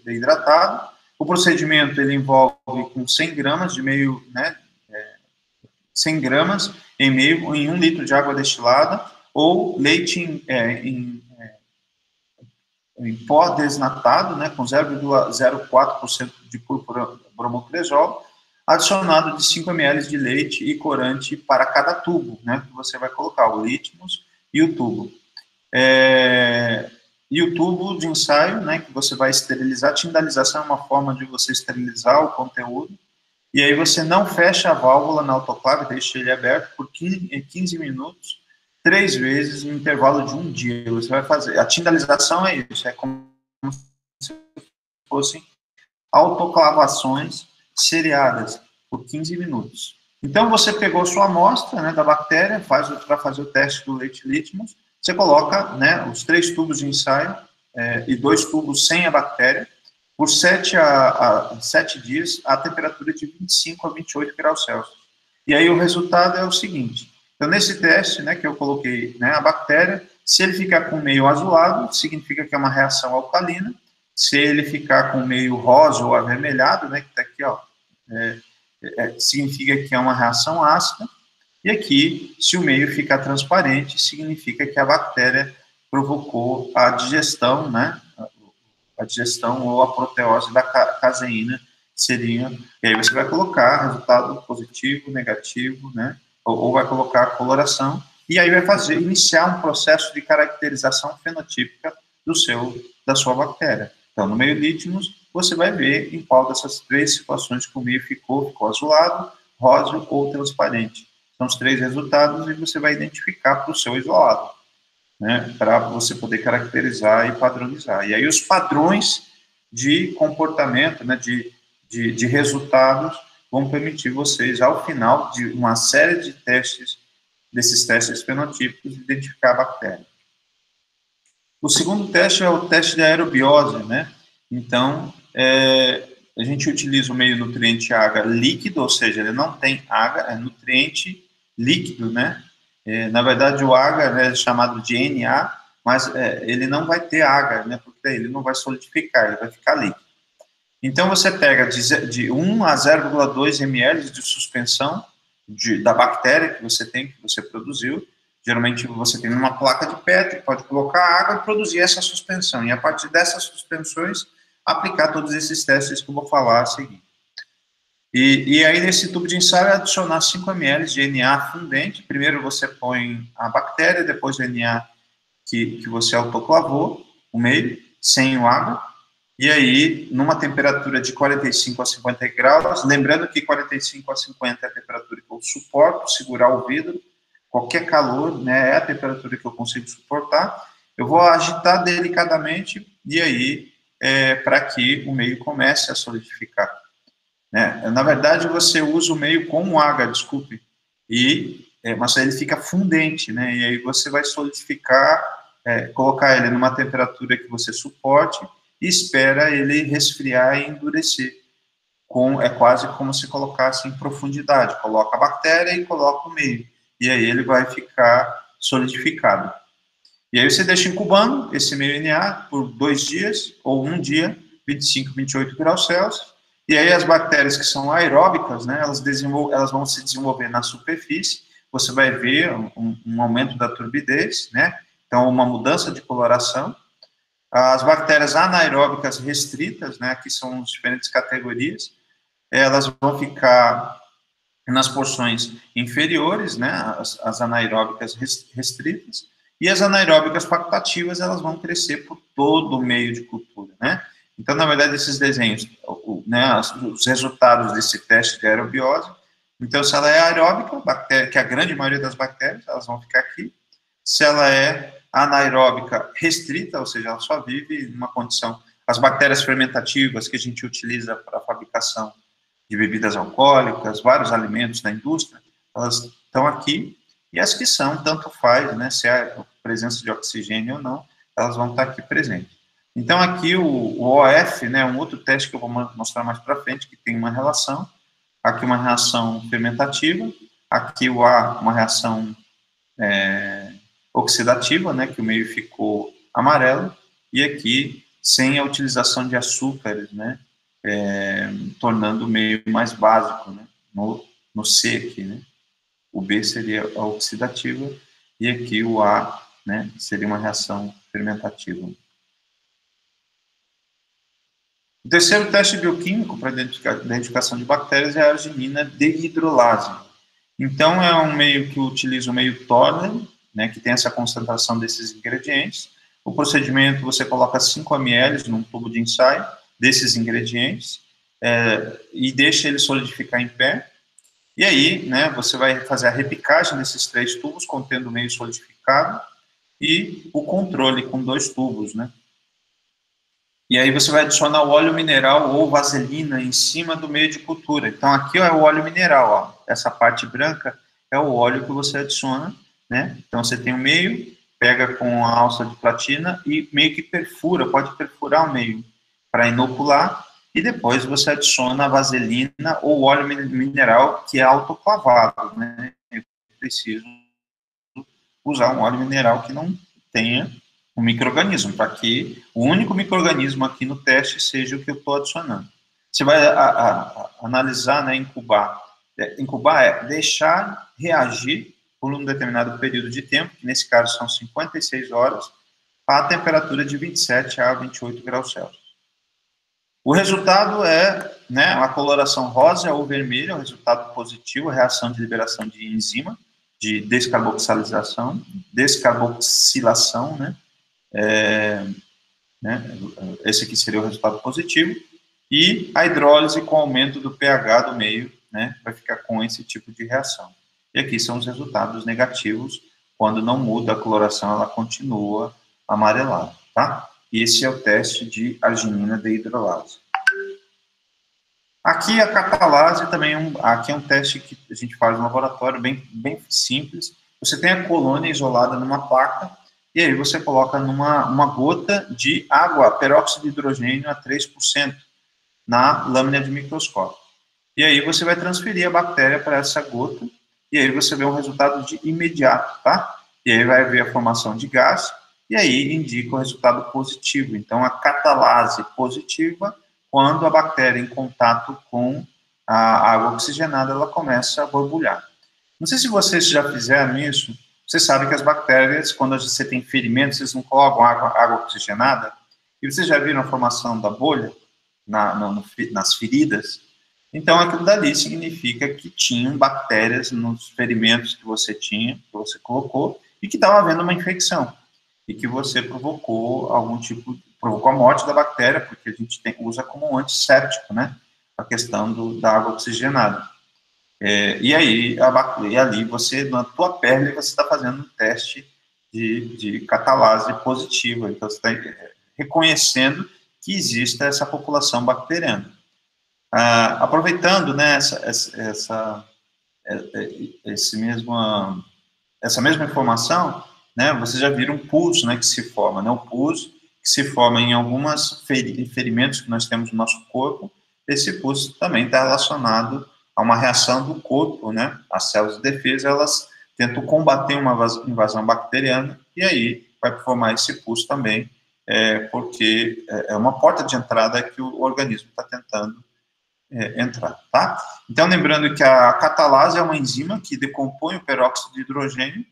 desidratado. O procedimento ele envolve com 100 gramas de meio, né? 100 gramas em 1 litro de água destilada, ou leite em pó desnatado, né, com 0,04% de púrpura bromocresol, adicionado de 5 ml de leite e corante para cada tubo, né, que você vai colocar, o Litmus e o tubo. E o tubo de ensaio, né, que você vai esterilizar. A tindalização é uma forma de você esterilizar o conteúdo, e aí você não fecha a válvula na autoclave, deixa ele aberto por 15 minutos, 3 vezes no intervalo de 1 dia. Você vai fazer. A tindalização é isso, é como se fossem autoclavações seriadas por 15 minutos. Então, você pegou sua amostra, né, da bactéria, para fazer o teste do leite Litmus, você coloca, né, os 3 tubos de ensaio e 2 tubos sem a bactéria, por 7 a 7 dias, a temperatura de 25 a 28 graus Celsius. E aí o resultado é o seguinte. Então, nesse teste, né, que eu coloquei, né, a bactéria, se ele ficar com meio azulado, significa que é uma reação alcalina. Se ele ficar com meio rosa ou avermelhado, né, que está aqui, ó, significa que é uma reação ácida. E aqui, se o meio ficar transparente, significa que a bactéria provocou a digestão, né, a digestão ou a proteose da caseína seria, e aí você vai colocar resultado positivo, negativo, né, ou vai colocar a coloração, e aí vai iniciar um processo de caracterização fenotípica da sua bactéria. Então, no meio Litmus, você vai ver em qual dessas 3 situações que o meio ficou azulado, rosa ou transparente. São os 3 resultados e você vai identificar para o seu isolado, né, para você poder caracterizar e padronizar. E aí os padrões de comportamento, né, de resultados, vão permitir vocês, ao final de uma série de testes, desses testes fenotípicos, identificar a bactéria. O segundo teste é o teste de aerobiose, né? Então, a gente utiliza o meio nutriente água líquido, ou seja, ele não tem água, é nutriente líquido, né? Na verdade, o água é chamado de Na, mas ele não vai ter água, né? Porque ele não vai solidificar, ele vai ficar líquido. Então, você pega de 1 a 0,2 ml de suspensão da bactéria que você produziu. Geralmente, você tem uma placa de Petri, pode colocar água e produzir essa suspensão. E a partir dessas suspensões, aplicar todos esses testes que eu vou falar a seguir. E aí, nesse tubo de ensaio, adicionar 5 ml de NA fundente. Primeiro você põe a bactéria, depois o NA que você autoclavou, o meio, sem o água. E aí, numa temperatura de 45 a 50 graus, lembrando que 45 a 50 é a temperatura que eu suporto segurar o vidro, qualquer calor, né, é a temperatura que eu consigo suportar. Eu vou agitar delicadamente, e aí, para que o meio comece a solidificar. Né? Na verdade, você usa o meio com água, desculpe, mas ele fica fundente, né? E aí você vai solidificar, colocar ele numa temperatura que você suporte e espera ele resfriar e endurecer. É quase como se colocasse em profundidade. Coloca a bactéria e coloca o meio. E aí ele vai ficar solidificado. E aí você deixa incubando esse meio NA por 2 dias ou 1 dia, 25, 28 graus Celsius. E aí as bactérias que são aeróbicas, né, elas vão se desenvolver na superfície, você vai ver um aumento da turbidez, né, então uma mudança de coloração. As bactérias anaeróbicas restritas, né, que são as diferentes categorias, elas vão ficar nas porções inferiores, né, as anaeróbicas restritas, e as anaeróbicas facultativas, elas vão crescer por todo o meio de cultura, né. Então, na verdade, esses desenhos, né, os resultados desse teste de aerobiose, então, se ela é aeróbica, bactéria, que a grande maioria das bactérias, elas vão ficar aqui. Se ela é anaeróbica restrita, ou seja, ela só vive numa condição... As bactérias fermentativas que a gente utiliza para a fabricação de bebidas alcoólicas, vários alimentos da indústria, elas estão aqui, e as que são, tanto faz, né, se há presença de oxigênio ou não, elas vão estar aqui presentes. Então, aqui o OF, né, um outro teste que eu vou mostrar mais para frente, que tem uma relação, aqui uma reação fermentativa, aqui o A, uma reação oxidativa, né, que o meio ficou amarelo, e aqui sem a utilização de açúcares, né, tornando o meio mais básico, né, no C aqui, né, o B seria a oxidativa, e aqui o A, né, seria uma reação fermentativa. O terceiro teste bioquímico para identificação de bactérias é a arginina dehidrolase. Então, é um meio que utiliza o meio Thorne, né, que tem essa concentração desses ingredientes. O procedimento, você coloca 5 ml num tubo de ensaio desses ingredientes e deixa ele solidificar em pé. E aí, né, você vai fazer a repicagem desses 3 tubos contendo o meio solidificado e o controle com 2 tubos, né. E aí você vai adicionar o óleo mineral ou vaselina em cima do meio de cultura. Então, aqui é o óleo mineral, ó. Essa parte branca é o óleo que você adiciona, né? Então, você tem o meio, pega com a alça de platina e meio que perfura, pode perfurar o meio para inocular, e depois você adiciona a vaselina ou óleo mineral que é autoclavado, né? Eu preciso usar um óleo mineral que não tenha um micro-organismo, para que o único micro-organismo aqui no teste seja o que eu estou adicionando. Você vai analisar, né, incubar. Incubar é deixar reagir por um determinado período de tempo, que nesse caso são 56 horas, a temperatura de 27 a 28 graus Celsius. O resultado é, né, a coloração rosa ou vermelha, o resultado positivo, a reação de liberação de enzima, de descarboxilação, né, esse aqui seria o resultado positivo, e a hidrólise com aumento do pH do meio, né, vai ficar com esse tipo de reação. E aqui são os resultados negativos, quando não muda a coloração, ela continua amarelada, tá? E esse é o teste de arginina dehidrolase. Aqui a catalase também, aqui é um teste que a gente faz no laboratório, bem simples. Você tem a colônia isolada numa placa, e aí você coloca uma gota de água, peróxido de hidrogênio a 3% na lâmina de microscópio. E aí você vai transferir a bactéria para essa gota, e aí você vê um resultado de imediato, tá? E aí vai ver a formação de gás, e aí indica o resultado positivo. Então, a catalase positiva, quando a bactéria em contato com a água oxigenada, ela começa a borbulhar. Não sei se vocês já fizeram isso. Você sabe que as bactérias, quando você tem ferimentos, vocês não colocam água oxigenada, E vocês já viram a formação da bolha nas feridas? Então, aquilo dali significa que tinham bactérias nos ferimentos que você tinha, que você colocou, e que estava havendo uma infecção, e que você provocou provocou a morte da bactéria, porque a gente usa como um antisséptico, né? A questão da água oxigenada. E aí, ali você, na tua pele, você está fazendo um teste de catalase positiva. Então, você está reconhecendo que existe essa população bacteriana. Aproveitando, né, essa mesma informação, né, vocês já viram um pus, né, que se forma, né, o pus que se forma em algumas ferimentos que nós temos no nosso corpo. Esse pus também está relacionado a uma reação do corpo, né, as células de defesa, elas tentam combater uma invasão bacteriana, e aí vai formar esse pus também, porque é uma porta de entrada que o organismo está tentando entrar, tá? Então, lembrando que a catalase é uma enzima que decompõe o peróxido de hidrogênio,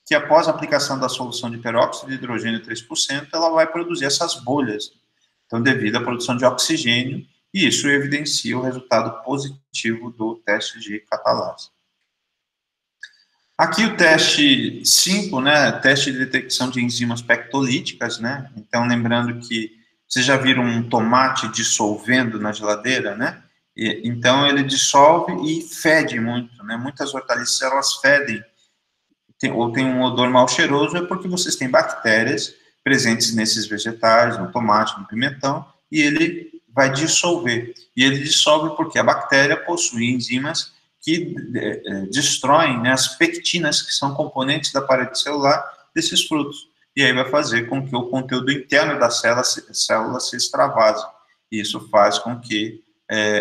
que após a aplicação da solução de peróxido de hidrogênio 3%, ela vai produzir essas bolhas, então, devido à produção de oxigênio, e isso evidencia o resultado positivo do teste de catalase. Aqui o teste 5, né, teste de detecção de enzimas pectolíticas, né, então, lembrando que vocês já viram um tomate dissolvendo na geladeira, né? Então, ele dissolve e fede muito, né? Muitas hortaliças, elas fedem, ou tem um odor mal cheiroso, é porque vocês têm bactérias presentes nesses vegetais, no tomate, no pimentão, e ele vai dissolver. E ele dissolve porque a bactéria possui enzimas que destroem, né, as pectinas, que são componentes da parede celular desses frutos. E aí vai fazer com que o conteúdo interno da célula se extravase. E isso faz com que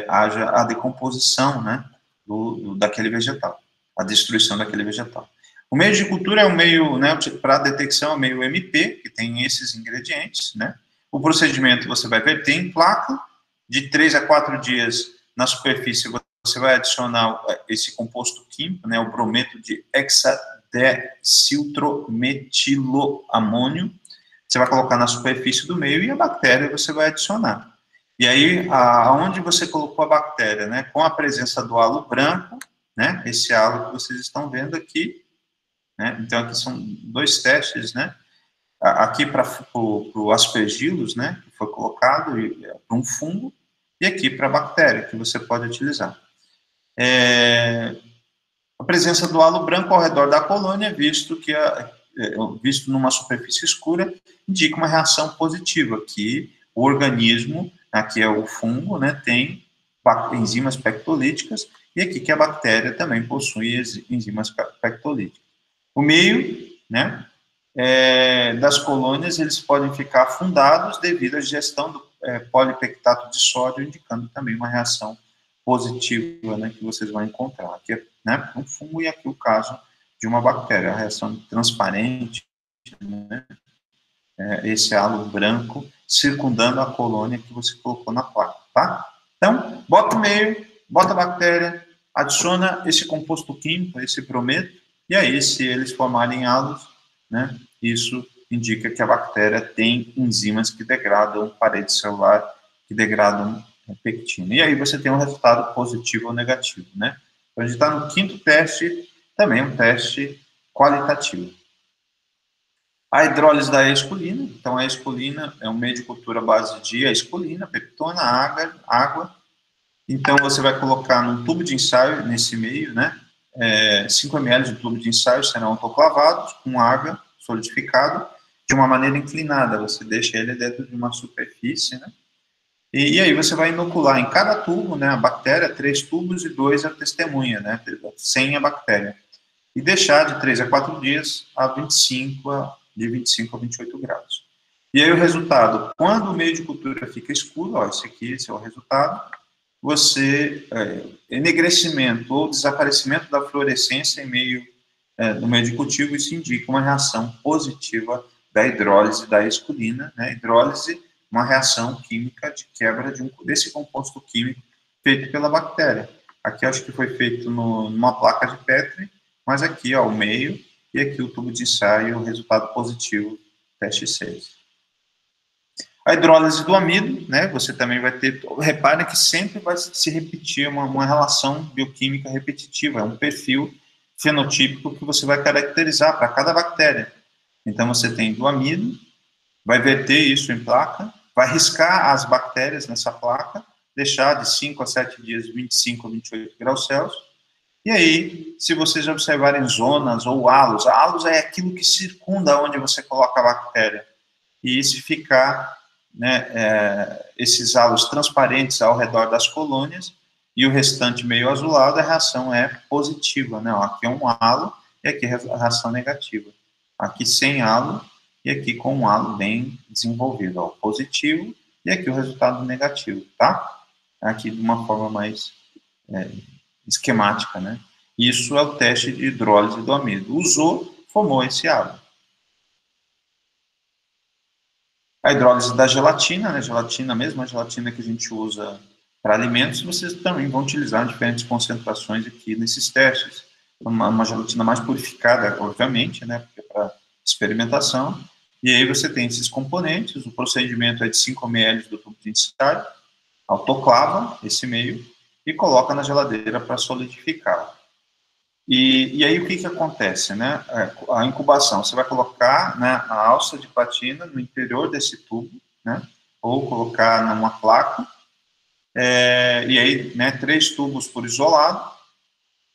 haja a decomposição, né, daquele vegetal, a destruição daquele vegetal. O meio de cultura é o meio, né, para detecção, é o meio MP, que tem esses ingredientes, né. O procedimento você vai verter em placa, de 3 a 4 dias na superfície você vai adicionar esse composto químico, né, o brometo de hexadeciltrometiloamônio, você vai colocar na superfície do meio e a bactéria você vai adicionar. E aí, aonde você colocou a bactéria, né, com a presença do halo branco, né, esse halo que vocês estão vendo aqui, né, então aqui são 2 testes, né, aqui para o aspergillus, né, que foi colocado para um fungo, e aqui para a bactéria, que você pode utilizar. A presença do halo branco ao redor da colônia, visto numa superfície escura, indica uma reação positiva, que o organismo, aqui é o fungo, né, tem enzimas pectolíticas, e aqui que a bactéria também possui enzimas pectolíticas. O meio, né, das colônias, eles podem ficar afundados devido à digestão do polipectato de sódio, indicando também uma reação positiva, né, que vocês vão encontrar. Aqui é, né, um fungo, e aqui o caso de uma bactéria, a reação transparente, né, esse halo branco circundando a colônia que você colocou na placa, tá? Então, bota o meio, bota a bactéria, adiciona esse composto químico, esse brometo, e aí, se eles formarem halos, né, isso indica que a bactéria tem enzimas que degradam parede celular, que degradam pectina. E aí você tem um resultado positivo ou negativo, né? Então, a gente está no 5º teste, também um teste qualitativo. A hidrólise da esculina. Então, a esculina é um meio de cultura à base de esculina, peptona, água. Então, você vai colocar num tubo de ensaio, nesse meio, né? 5 ml de tubo de ensaio serão autoclavados com água solidificada de uma maneira inclinada. Você deixa ele dentro de uma superfície, né? E aí você vai inocular em cada tubo, né, a bactéria, 3 tubos e 2 a testemunha, né, sem a bactéria. E deixar de 3 a 4 dias de 25 a 28 graus. E aí o resultado, quando o meio de cultura fica escuro, ó, esse é o resultado, enegrecimento ou desaparecimento da fluorescência no meio de cultivo, isso indica uma reação positiva da hidrólise da esculina, né, hidrólise, uma reação química de quebra desse composto químico feito pela bactéria. Aqui acho que foi feito numa placa de Petri, mas aqui, ó, o meio, e aqui o tubo de ensaio, o resultado positivo, teste 6. A hidrólise do amido, né, você também vai ter, reparem que sempre vai se repetir uma relação bioquímica repetitiva, é um perfil fenotípico que você vai caracterizar para cada bactéria. Então, você tem do amido, vai verter isso em placa, vai riscar as bactérias nessa placa, deixar de 5 a 7 dias, 25 a 28 graus Celsius, e aí, se vocês observarem zonas ou halos, halos é aquilo que circunda onde você coloca a bactéria, e se ficar, né, esses halos transparentes ao redor das colônias, e o restante meio azulado, a reação é positiva, né? Aqui é um halo, e aqui é a reação negativa. Aqui sem halo, e aqui com um halo bem desenvolvido, ó, positivo, e aqui o resultado negativo, tá? Aqui de uma forma mais esquemática, né? Isso é o teste de hidrólise do amido. Usou, formou esse halo. A hidrólise da gelatina, né? Gelatina mesmo, a gelatina que a gente usa para alimentos, vocês também vão utilizar diferentes concentrações aqui nesses testes. Uma gelatina mais purificada, obviamente, né? Porque é para experimentação. E aí você tem esses componentes, o procedimento é de 5 ml do tubo de ensaio, autoclava esse meio e coloca na geladeira para solidificar. E aí o que acontece, né? A incubação, você vai colocar, né, a alça de platina no interior desse tubo, né? Ou colocar numa placa, e aí, né, 3 tubos por isolado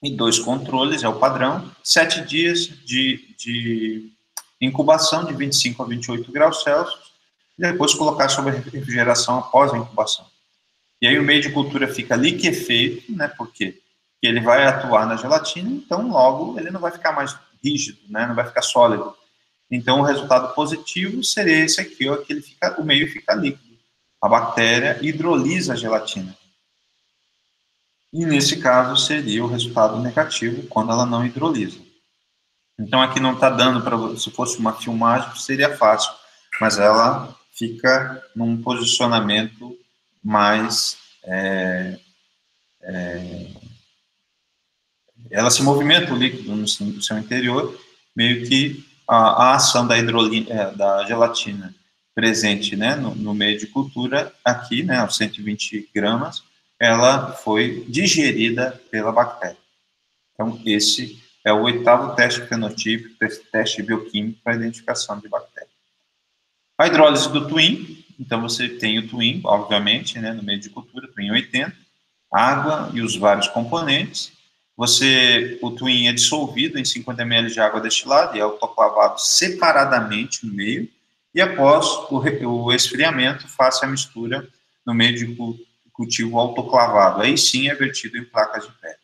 e 2 controles, é o padrão, 7 dias de incubação de 25 a 28 graus Celsius, e depois colocar sob refrigeração após a incubação. E aí o meio de cultura fica liquefeito, né, porque ele vai atuar na gelatina, então logo ele não vai ficar mais rígido, né, não vai ficar sólido. Então o resultado positivo seria esse aqui, ó, que o meio fica líquido. A bactéria hidrolisa a gelatina. E nesse caso seria o resultado negativo quando ela não hidrolisa. Então aqui não está dando para, se fosse uma filmagem seria fácil, mas ela fica num posicionamento mais ela se movimenta o líquido no seu interior, meio que a ação da gelatina presente, né, no meio de cultura, aqui, né, aos 120 gramas, ela foi digerida pela bactéria. Então, esse é o 8º teste fenotípico, teste bioquímico para identificação de bactéria. A hidrólise do Twin, então você tem o Twin, obviamente, né, no meio de cultura, Twin 80, água e os vários componentes. O Twin é dissolvido em 50 ml de água destilada e é autoclavado separadamente no meio, e após o esfriamento, faça a mistura no meio de cultivo autoclavado. Aí sim é vertido em placas de pedra.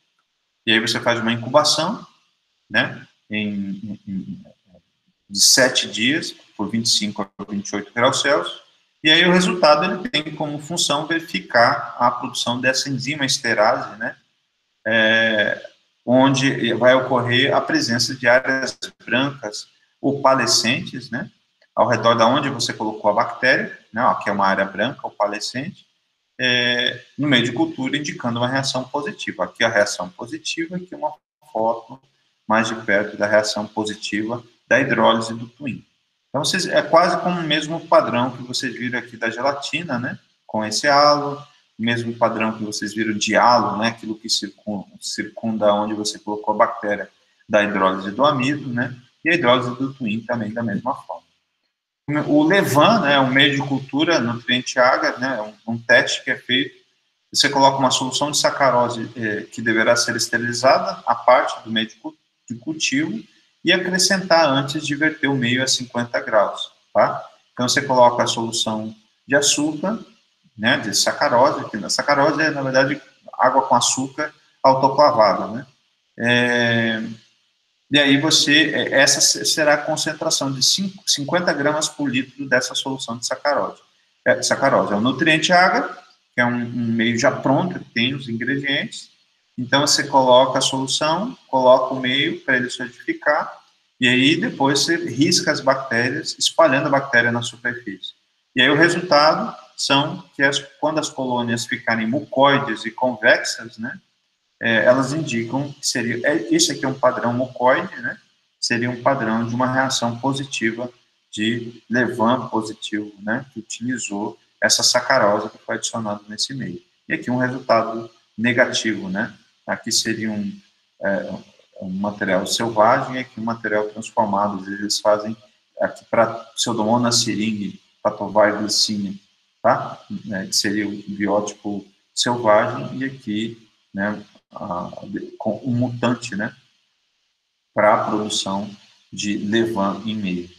E aí você faz uma incubação, né, de 7 dias, por 25 a 28 graus Celsius, e aí o resultado ele tem como função verificar a produção dessa enzima esterase, né, onde vai ocorrer a presença de áreas brancas opalescentes, né, ao redor da onde você colocou a bactéria, né, que é uma área branca opalescente, no meio de cultura, indicando uma reação positiva. Aqui a reação positiva, aqui uma foto mais de perto da reação positiva da hidrólise do Twin. Então, é quase como o mesmo padrão que vocês viram aqui da gelatina, né, com esse halo, mesmo padrão que vocês viram de halo, né, aquilo que circunda onde você colocou a bactéria, da hidrólise do amido, né, e a hidrólise do Twin também da mesma forma. O Levan, né, um meio de cultura nutriente agar, né, um teste que é feito, você coloca uma solução de sacarose que deverá ser esterilizada, a parte do meio de cultivo, e acrescentar antes de verter o meio a 50 graus, tá? Então, você coloca a solução de açúcar, né, de sacarose, que a sacarose é, na verdade, água com açúcar autoclavada, né? E aí essa será a concentração de 50 gramas por litro dessa solução de sacarose. Sacarose é um nutriente agar, que é um meio já pronto, que tem os ingredientes. Então, você coloca a solução, coloca o meio para ele solidificar, e aí depois você risca as bactérias, espalhando a bactéria na superfície. E aí o resultado são que quando as colônias ficarem mucoides e convexas, né, elas indicam que seria, esse aqui é um padrão mucoide, né, seria um padrão de uma reação positiva de levain positivo, né, que utilizou essa sacarose que foi adicionada nesse meio. E aqui um resultado negativo, né? Aqui seria um material selvagem e aqui um material transformado. Às vezes eles fazem aqui para Pseudomonas syringae, Patovar-glicine, tá? Que seria o biótipo selvagem, e aqui, né, com um mutante, né, para a produção de levain em meio,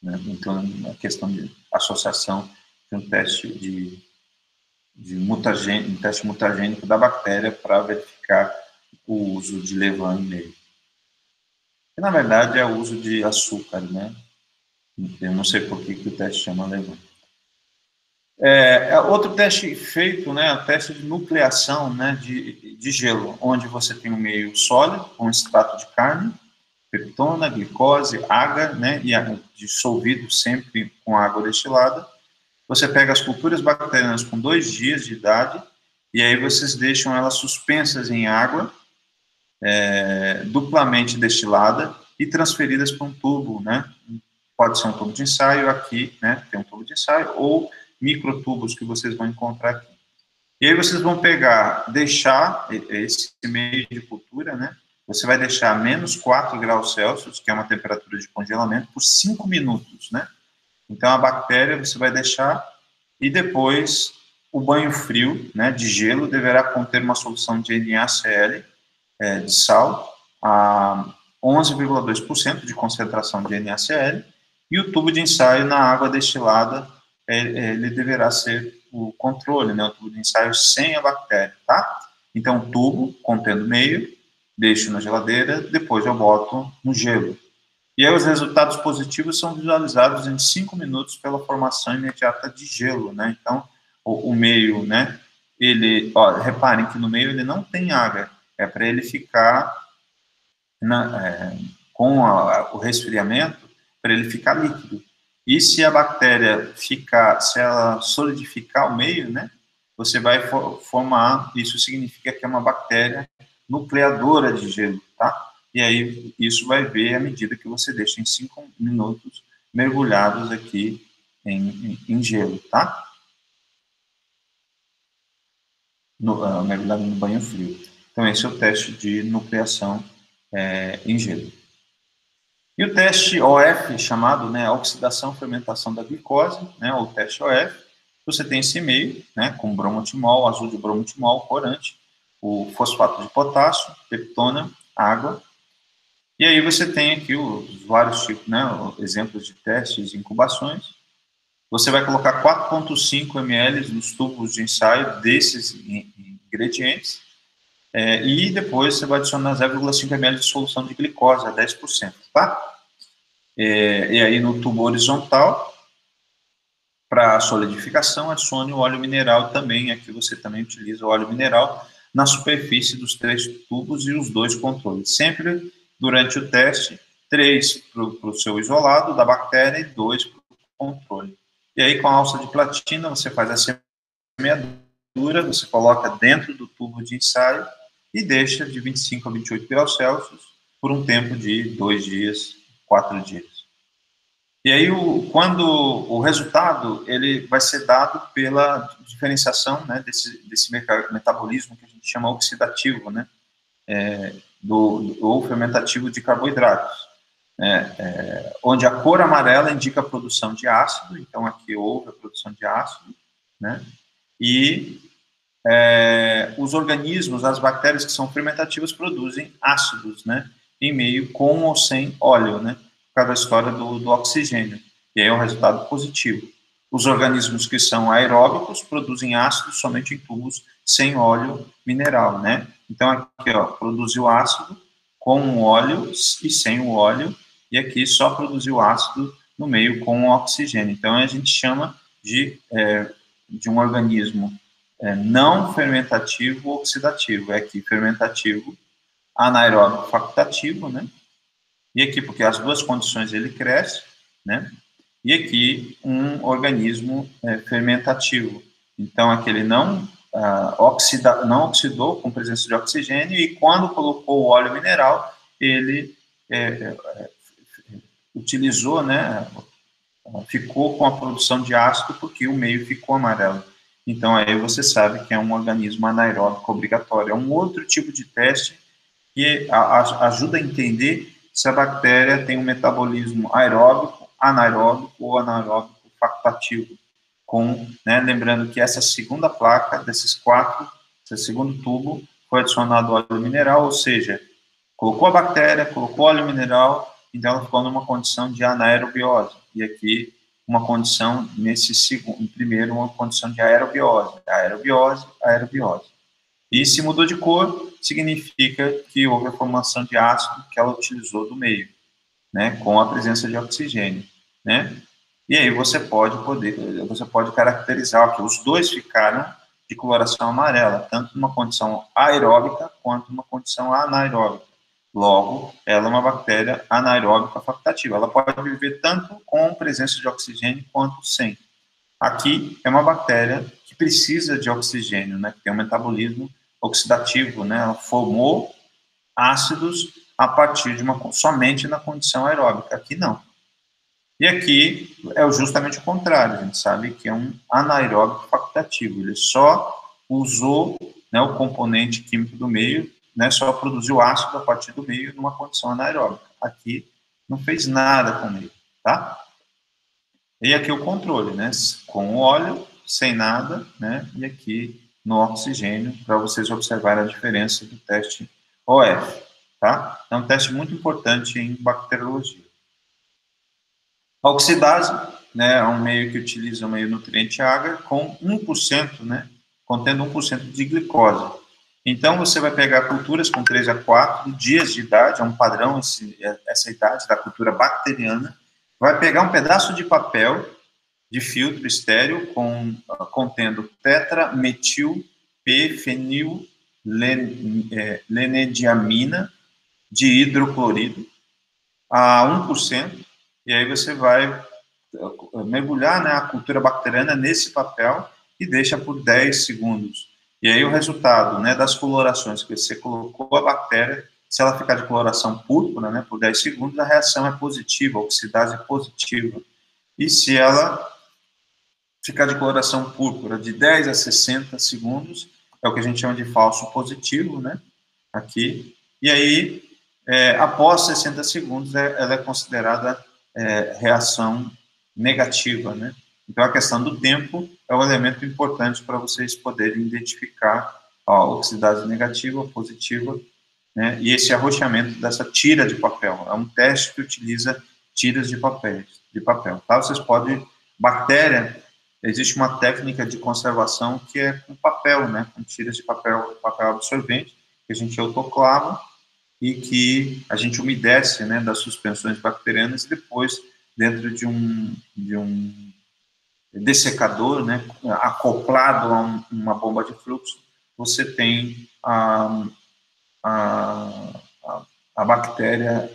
né? Então, a questão de associação de um teste um teste mutagênico da bactéria para verificar o uso de levain em meio. Que, na verdade, é o uso de açúcar, né? Eu não sei por que o teste chama levain. Outro teste feito, né, o teste de nucleação, né, de gelo, onde você tem um meio sólido, com extrato de carne, peptona, glicose, água, né, e dissolvido sempre com água destilada. Você pega as culturas bacterianas com 2 dias de idade, e aí vocês deixam elas suspensas em água, duplamente destilada, e transferidas para um tubo, né? Pode ser um tubo de ensaio aqui, né? Tem um tubo de ensaio, ou microtubos que vocês vão encontrar aqui. E aí vocês vão deixar esse meio de cultura, né? Você vai deixar a menos 4 graus Celsius, que é uma temperatura de congelamento, por 5 minutos, né? Então, a bactéria você vai deixar, e depois o banho frio, né, de gelo, deverá conter uma solução de NaCl, de sal, a 11,2% de concentração de NaCl, e o tubo de ensaio na água destilada, ele deverá ser o controle, né, o tubo de ensaio sem a bactéria, tá? Então, tubo contendo meio, deixo na geladeira, depois eu boto no gelo. E aí os resultados positivos são visualizados em 5 minutos pela formação imediata de gelo, né? Então, o meio, né? Reparem que no meio ele não tem água, é para ele ficar com o resfriamento, para ele ficar líquido. E se a bactéria se ela solidificar o meio, né? Você vai formar, isso significa que é uma bactéria nucleadora de gelo, tá? E aí, isso vai ver à medida que você deixa em 5 minutos mergulhados aqui em gelo, tá? Mergulhado no banho frio. Então, esse é o teste de nucleação em gelo. E o teste OF, chamado, né, oxidação fermentação da glicose, né, ou teste OF, você tem esse meio, né, com bromotimol, azul de bromotimol, corante, o fosfato de potássio, peptona, água. E aí você tem aqui os vários tipos, né, exemplos de testes e incubações. Você vai colocar 4,5 ml nos tubos de ensaio desses ingredientes, e depois você vai adicionar 0,5 ml de solução de glicose, a 10%, tá? E aí no tubo horizontal, para solidificação, adicione o óleo mineral também. Aqui você também utiliza o óleo mineral na superfície dos 3 tubos e os 2 controles. Sempre durante o teste, 3 para o seu isolado da bactéria e 2 para o controle. E aí, com a alça de platina, você faz a semeadura, você coloca dentro do tubo de ensaio e deixa de 25 a 28 graus Celsius por um tempo de 2 dias, 4 dias. E aí, quando o resultado, ele vai ser dado pela diferenciação, né, desse metabolismo que a gente chama oxidativo, né, ou fermentativo de carboidratos, onde a cor amarela indica a produção de ácido, então aqui houve a produção de ácido, né, e os organismos, as bactérias que são fermentativas produzem ácidos, né, em meio com ou sem óleo, né, por causa da história do oxigênio, e aí é um resultado positivo. Os organismos que são aeróbicos produzem ácido somente em tubos sem óleo mineral, né? Então aqui, ó, produziu ácido com o óleo e sem o óleo, e aqui só produziu ácido no meio com o oxigênio. Então a gente chama de um organismo não fermentativo oxidativo. É aqui fermentativo, anaeróbico facultativo, né? E aqui, porque as duas condições ele cresce, né? E aqui, um organismo fermentativo. Então, aqui ele não oxidou com presença de oxigênio, e quando colocou o óleo mineral, ele utilizou, né, ficou com a produção de ácido porque o meio ficou amarelo. Então, aí você sabe que é um organismo anaeróbico obrigatório. É um outro tipo de teste que ajuda a entender se a bactéria tem um metabolismo aeróbico, anaeróbico ou anaeróbico facultativo. Lembrando que essa segunda placa, desses 4, esse segundo tubo, foi adicionado óleo mineral, ou seja, colocou a bactéria, colocou óleo mineral, então ela ficou numa condição de anaerobiose. E aqui, uma condição, nesse segundo, primeiro, uma condição de aerobiose. Aerobiose, aerobiose. E se mudou de cor, significa que houve a formação de ácido que ela utilizou do meio, com a presença de oxigênio, E aí você pode caracterizar que os dois ficaram de coloração amarela, tanto numa condição aeróbica quanto numa condição anaeróbica. Logo, ela é uma bactéria anaeróbica facultativa. Ela pode viver tanto com presença de oxigênio quanto sem. Aqui é uma bactéria que precisa de oxigênio, que tem um metabolismo oxidativo, Ela formou ácidos a partir de somente na condição aeróbica. Aqui não. E aqui é justamente o contrário. A gente sabe que é um anaeróbico facultativo. Ele só usou o componente químico do meio, só produziu ácido a partir do meio numa condição anaeróbica. Aqui não fez nada com o meio, tá? E aqui o controle, com o óleo, sem nada, e aqui no oxigênio, para vocês observarem a diferença do teste OF, tá? É um teste muito importante em bacteriologia. A oxidase, é um meio que utiliza o meio nutriente água com 1%, contendo 1% de glicose. Então, você vai pegar culturas com 3 a 4 dias de idade, é um padrão essa idade da cultura bacteriana, vai pegar um pedaço de papel de filtro estéreo contendo tetrametil-p-fenillenediamina de hidroclorido a 1%, e aí você vai mergulhar a cultura bacteriana nesse papel e deixa por 10 segundos. E aí o resultado das colorações que você colocou a bactéria, se ela ficar de coloração púrpura por 10 segundos, a reação é positiva, a oxidase é positiva. E se ela ficar de coloração púrpura de 10 a 60 segundos, é o que a gente chama de falso positivo, aqui. E aí, após 60 segundos, ela é considerada reação negativa, Então, a questão do tempo é um elemento importante para vocês poderem identificar a oxidase negativa ou positiva, e esse arrochamento dessa tira de papel. É um teste que utiliza tiras de papel, tá? Vocês podem... Bactéria, existe uma técnica de conservação que é com papel, com tiras de papel absorvente, que a gente autoclava e que a gente umedece, das suspensões bacterianas, e depois, dentro de um dessecador, acoplado a uma bomba de fluxo, você tem a bactéria,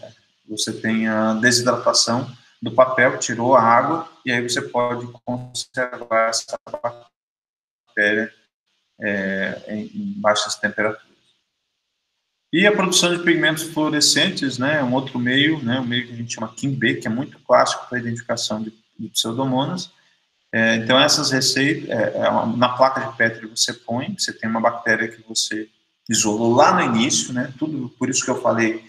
você tem a desidratação do papel, tirou a água, e aí você pode conservar essa bactéria em baixas temperaturas. E a produção de pigmentos fluorescentes, um outro meio, um meio que a gente chama KIMB, que é muito clássico para a identificação de pseudomonas. Então, essas receitas, na placa de Petri você tem uma bactéria que você isolou lá no início, tudo, por isso que eu falei,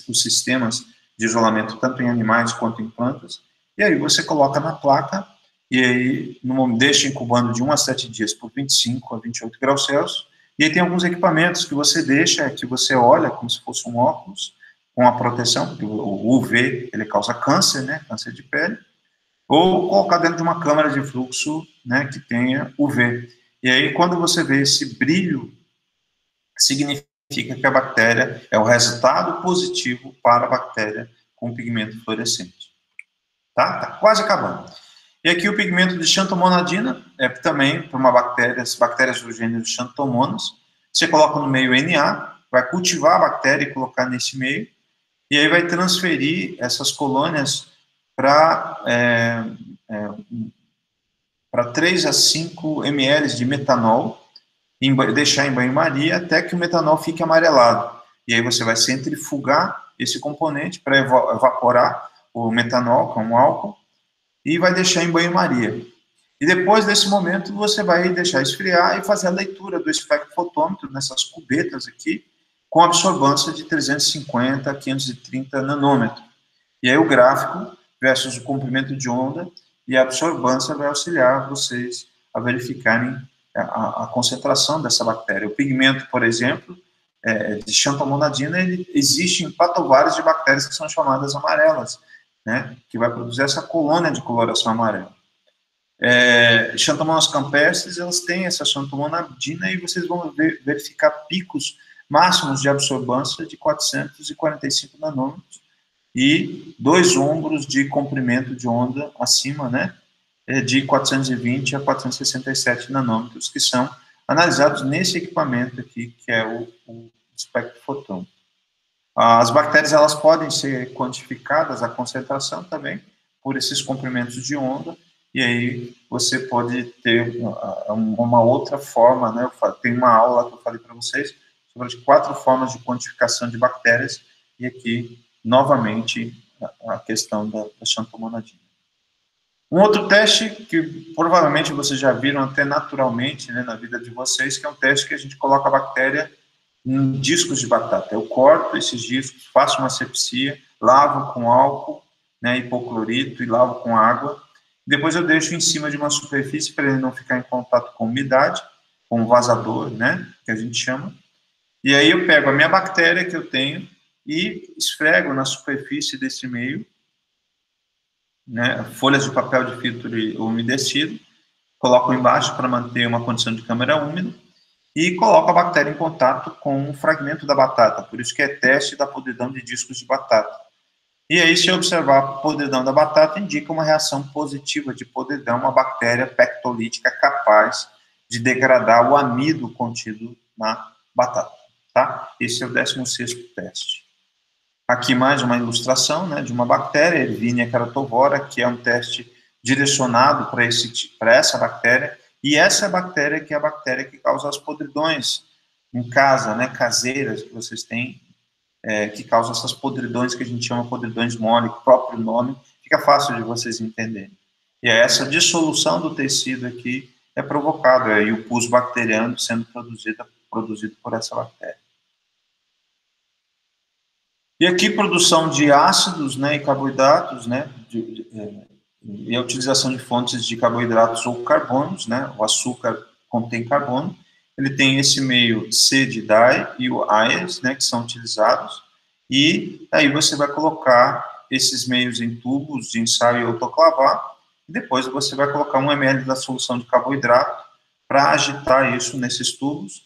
os sistemas de isolamento, tanto em animais quanto em plantas, e aí você coloca na placa, e aí deixa incubando de 1 a 7 dias por 25 a 28 graus Celsius, e aí tem alguns equipamentos que você deixa, que você olha como se fosse um óculos, com a proteção, porque o UV, ele causa câncer, câncer de pele, ou colocar dentro de uma câmara de fluxo, que tenha UV. E aí, quando você vê esse brilho, significa que a bactéria é o resultado positivo para a bactéria com pigmento fluorescente. Tá quase acabando. E aqui o pigmento de xantomonadina, também para as bactérias do gênero Xantomonas. Você coloca no meio Na, vai cultivar a bactéria e colocar nesse meio, e aí vai transferir essas colônias para 3 a 5 ml de metanol, deixar em banho-maria até que o metanol fique amarelado. E aí você vai centrifugar esse componente para evaporar o metanol, que é um álcool, e vai deixar em banho-maria. E depois desse momento, você vai deixar esfriar e fazer a leitura do espectrofotômetro nessas cubetas aqui, com absorbância de 350 a 530 nanômetros. E aí o gráfico versus o comprimento de onda e a absorbância vai auxiliar vocês a verificarem a concentração dessa bactéria. O pigmento, por exemplo, de xantomonadina, ele existe em patovares de bactérias que são chamadas amarelas, né, que vai produzir essa colônia de coloração amarela. Xantomonas campestris, elas têm essa xantomonadina e vocês vão verificar picos máximos de absorbância de 445 nanômetros e 2 ombros de comprimento de onda acima, né, de 420 a 467 nanômetros, que são analisados nesse equipamento aqui, que é o espectrofotômetro. As bactérias, elas podem ser quantificadas, a concentração também, por esses comprimentos de onda, e aí você pode ter uma outra forma, né? Tem uma aula que eu falei para vocês sobre as 4 formas de quantificação de bactérias, e aqui, novamente, a questão da xantomonadina. Um outro teste que provavelmente vocês já viram até naturalmente, né, na vida de vocês, que é um teste que a gente coloca a bactéria em discos de batata. Eu corto esses discos, faço uma asepsia, lavo com álcool, né, hipoclorito, e lavo com água. Depois eu deixo em cima de uma superfície para ele não ficar em contato com umidade, com um vazador, né, que a gente chama. E aí eu pego a minha bactéria que eu tenho e esfrego na superfície desse meio, né, folhas de papel de filtro umedecido, coloco embaixo para manter uma condição de câmara úmida e coloco a bactéria em contato com um fragmento da batata, por isso que é teste da podridão de discos de batata. E aí, se eu observar a podridão da batata, indica uma reação positiva de podridão, uma bactéria pectolítica capaz de degradar o amido contido na batata, tá? Esse é o 16º teste. Aqui mais uma ilustração, né, de uma bactéria, Erwinia keratovora, que é um teste direcionado para essa bactéria, e essa bactéria que é a bactéria que causa as podridões em casa, né, caseiras que vocês têm, que causa essas podridões que a gente chama podridões mole, o próprio nome, fica fácil de vocês entenderem. E essa dissolução do tecido aqui é provocado, e o pus bacteriano sendo produzido por essa bactéria. E aqui, produção de ácidos, né, e carboidratos, né, e a utilização de fontes de carboidratos ou carbonos, né, o açúcar contém carbono, ele tem esse meio C de DAI e o AES, né, que são utilizados, e aí você vai colocar esses meios em tubos de ensaio e autoclavar, e depois você vai colocar 1 ml da solução de carboidrato para agitar isso nesses tubos,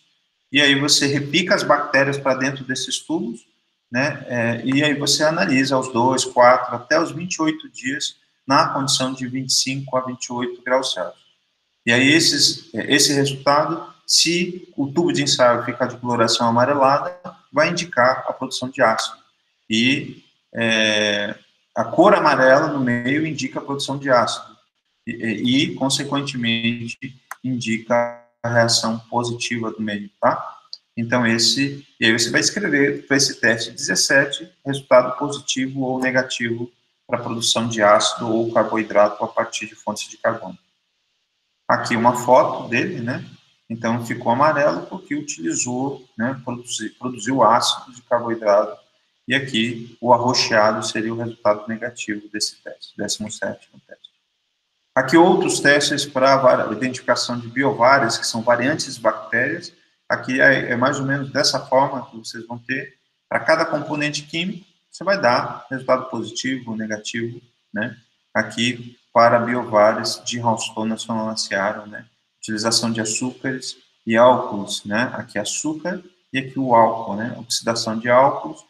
e aí você repica as bactérias para dentro desses tubos, né, e aí você analisa aos 2, 4, até os 28 dias na condição de 25 a 28 graus Celsius. E aí esse resultado, se o tubo de ensaio ficar de coloração amarelada, vai indicar a produção de ácido. E a cor amarela no meio indica a produção de ácido. E consequentemente, indica a reação positiva do meio, tá? Então, e aí você vai escrever para esse teste 17, resultado positivo ou negativo para a produção de ácido ou carboidrato a partir de fontes de carbono. Aqui uma foto dele, né? Então, ficou amarelo porque utilizou, né, produziu ácido de carboidrato, e aqui o arroxeado seria o resultado negativo desse teste, 17º teste. Aqui outros testes para a identificação de biovárias, que são variantes bactérias. Aqui é mais ou menos dessa forma que vocês vão ter. Para cada componente químico, você vai dar resultado positivo ou negativo, né? Aqui, para biovárias de Haustona solanacearum, né? Utilização de açúcares e álcools, né? Aqui açúcar e aqui o álcool, né? Oxidação de álcools,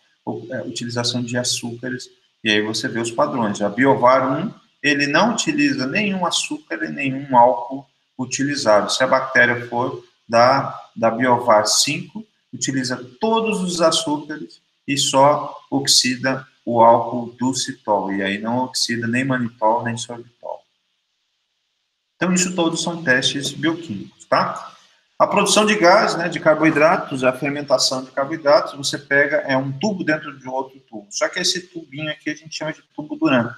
utilização de açúcares, e aí você vê os padrões. A Biovar 1, ele não utiliza nenhum açúcar e nenhum álcool utilizado. Se a bactéria for da Biovar 5, utiliza todos os açúcares e só oxida o álcool do citol, e aí não oxida nem manitol, nem sorbitol. Então, isso todos são testes bioquímicos, tá? A produção de gás, né, de carboidratos, a fermentação de carboidratos, você pega, um tubo dentro de outro tubo. Só que esse tubinho aqui a gente chama de tubo Duran.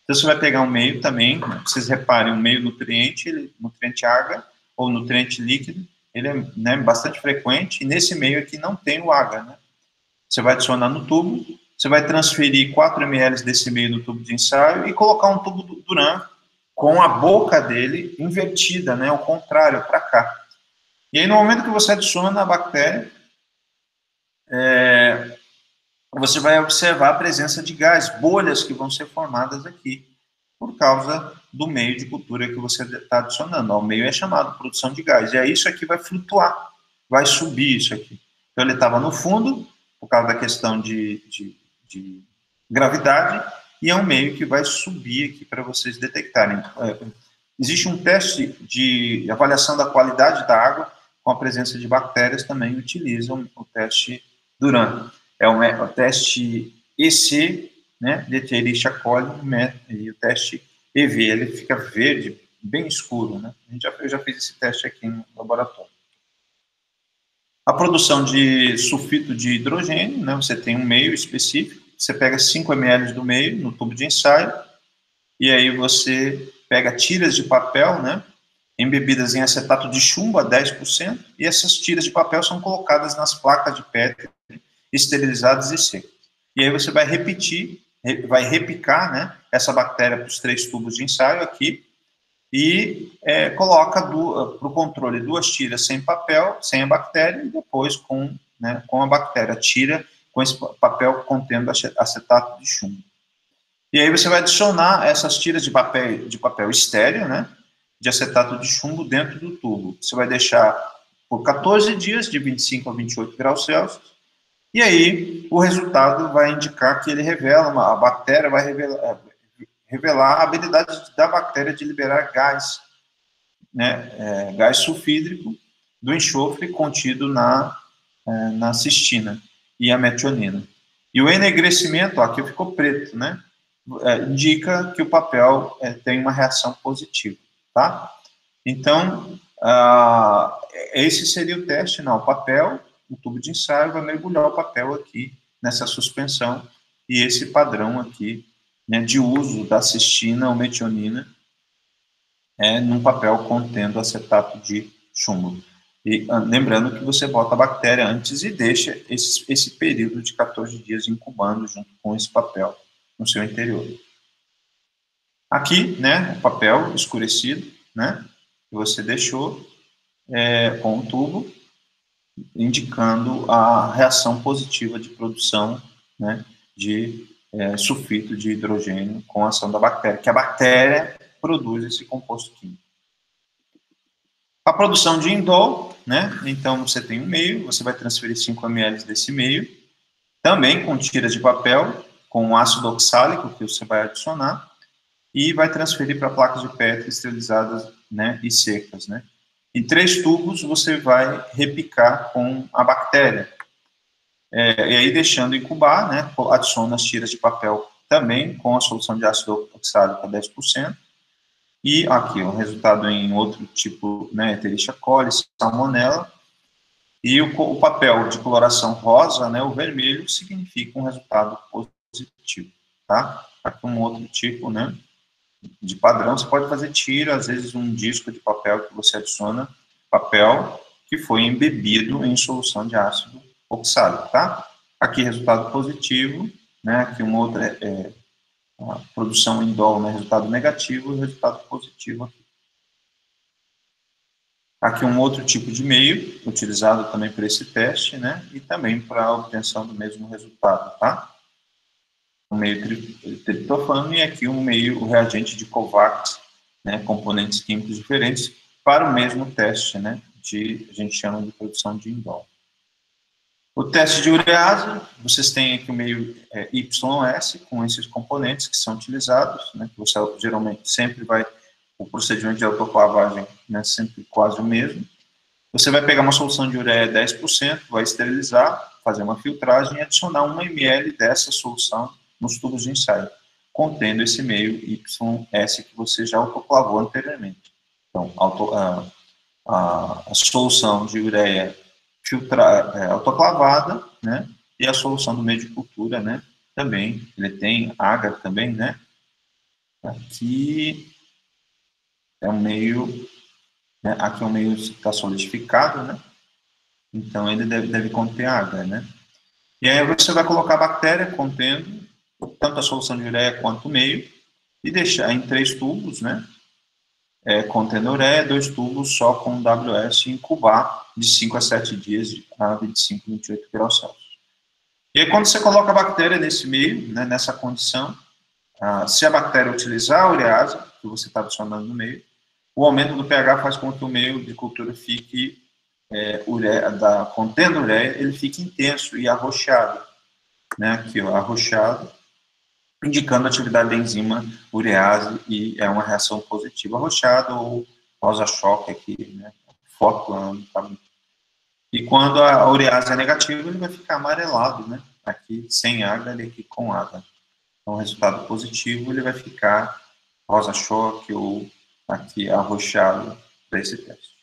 Então, você vai pegar um meio também, né? Vocês reparem, um meio nutriente, nutriente água ou nutriente líquido, ele é, né, bastante frequente, e nesse meio aqui não tem o água, né? Você vai adicionar no tubo, você vai transferir 4 ml desse meio no tubo de ensaio e colocar um tubo Duran com a boca dele invertida, né, ao contrário, para cá. E aí, no momento que você adiciona a bactéria, você vai observar a presença de gás, bolhas que vão ser formadas aqui, por causa do meio de cultura que você está adicionando. O meio é chamado produção de gás. E aí isso aqui vai flutuar, vai subir isso aqui. Então ele estava no fundo, por causa da questão de gravidade, e é um meio que vai subir aqui para vocês detectarem. Existe um teste de avaliação da qualidade da água, com a presença de bactérias, também utilizam o teste Duran. É o teste EC, né, de Escherichia coli, e o teste EV, ele fica verde, bem escuro, né? Eu já fiz esse teste aqui no laboratório. A produção de sulfito de hidrogênio, né, você tem um meio específico, você pega 5 ml do meio no tubo de ensaio, e aí você pega tiras de papel, né, embebidas em acetato de chumbo a 10%, e essas tiras de papel são colocadas nas placas de Petri, esterilizadas e secas. E aí você vai vai repicar, né, essa bactéria para os 3 tubos de ensaio aqui, e coloca para o controle 2 tiras sem papel, sem a bactéria, e depois com a bactéria, tira com esse papel contendo acetato de chumbo. E aí você vai adicionar essas tiras de papel estéreo, né, de acetato de chumbo dentro do tubo. Você vai deixar por 14 dias, de 25 a 28 graus Celsius, e aí o resultado vai indicar que ele a bactéria vai revelar a habilidade da bactéria de liberar gás, né, gás sulfídrico do enxofre contido na cistina e a metionina. E o enegrecimento, ó, aqui ficou preto, né, indica que o papel tem uma reação positiva, tá? Então, esse seria o teste, não, o papel, o tubo de ensaio vai mergulhar o papel aqui nessa suspensão, e esse padrão aqui, né, de uso da cistina ou metionina num papel contendo acetato de chumbo. E lembrando que você bota a bactéria antes e deixa esse período de 14 dias incubando junto com esse papel no seu interior. Aqui, né, o papel escurecido, né, que você deixou com o tubo, indicando a reação positiva de produção, né, de sulfito de hidrogênio com a ação da bactéria, que a bactéria produz esse composto químico. A produção de indol, né, então você tem um meio, você vai transferir 5 ml desse meio, também com tiras de papel, com ácido oxálico que você vai adicionar, e vai transferir para placas de Petri esterilizadas, né, e secas, né. Em 3 tubos você vai repicar com a bactéria. E aí deixando incubar, né, adiciona as tiras de papel também com a solução de ácido oxálico a 10%. E aqui, o resultado em outro tipo, né, Escherichia coli, salmonella. E o papel de coloração rosa, né, o vermelho, significa um resultado positivo, tá? Aqui um outro tipo, né, de padrão, você pode fazer tira, às vezes um disco de papel que você adiciona, papel que foi embebido em solução de ácido oxálico, tá? Aqui resultado positivo, né, aqui uma outra a produção indol, né, resultado negativo e resultado positivo aqui. Aqui um outro tipo de meio, utilizado também para esse teste, né, e também para a obtenção do mesmo resultado, tá? Um meio triptofano e aqui um meio, o reagente de COVAX, né, componentes químicos diferentes, para o mesmo teste, né, a gente chama de produção de indol. O teste de urease, vocês têm aqui o meio YS, com esses componentes que são utilizados, né, que você geralmente sempre vai, o procedimento de autoclavagem, né, sempre quase o mesmo. Você vai pegar uma solução de ureia 10%, vai esterilizar, fazer uma filtragem e adicionar 1 ml dessa solução nos tubos de ensaio, contendo esse meio YS que você já autoclavou anteriormente. Então, a solução de ureia autoclavada, né, e a solução do meio de cultura, né, também, ele tem água também, né, Aqui é um meio, né? Aqui é um meio que está solidificado, né? Então ele deve conter água, né? E aí você vai colocar a bactéria contendo tanto a solução de ureia quanto o meio e deixar em 3 tubos, né? Contendo ureia, 2 tubos só com WS e incubar de 5 a 7 dias a 25, 28 graus Celsius. E aí quando você coloca a bactéria nesse meio, né, nessa condição, se a bactéria utilizar a urease, que você está adicionando no meio, o aumento do pH faz com que o meio de cultura fique, contendo ureia, ele fique intenso e arroxeado, né, aqui ó, arroxeado, indicando a atividade da enzima urease e é uma reação positiva, arroxeado ou rosa-choque aqui, né, foto, tá? E quando a urease é negativa, ele vai ficar amarelado, né, aqui sem água e aqui com água. Então, o resultado positivo, ele vai ficar rosa-choque ou aqui arroxeado para esse teste.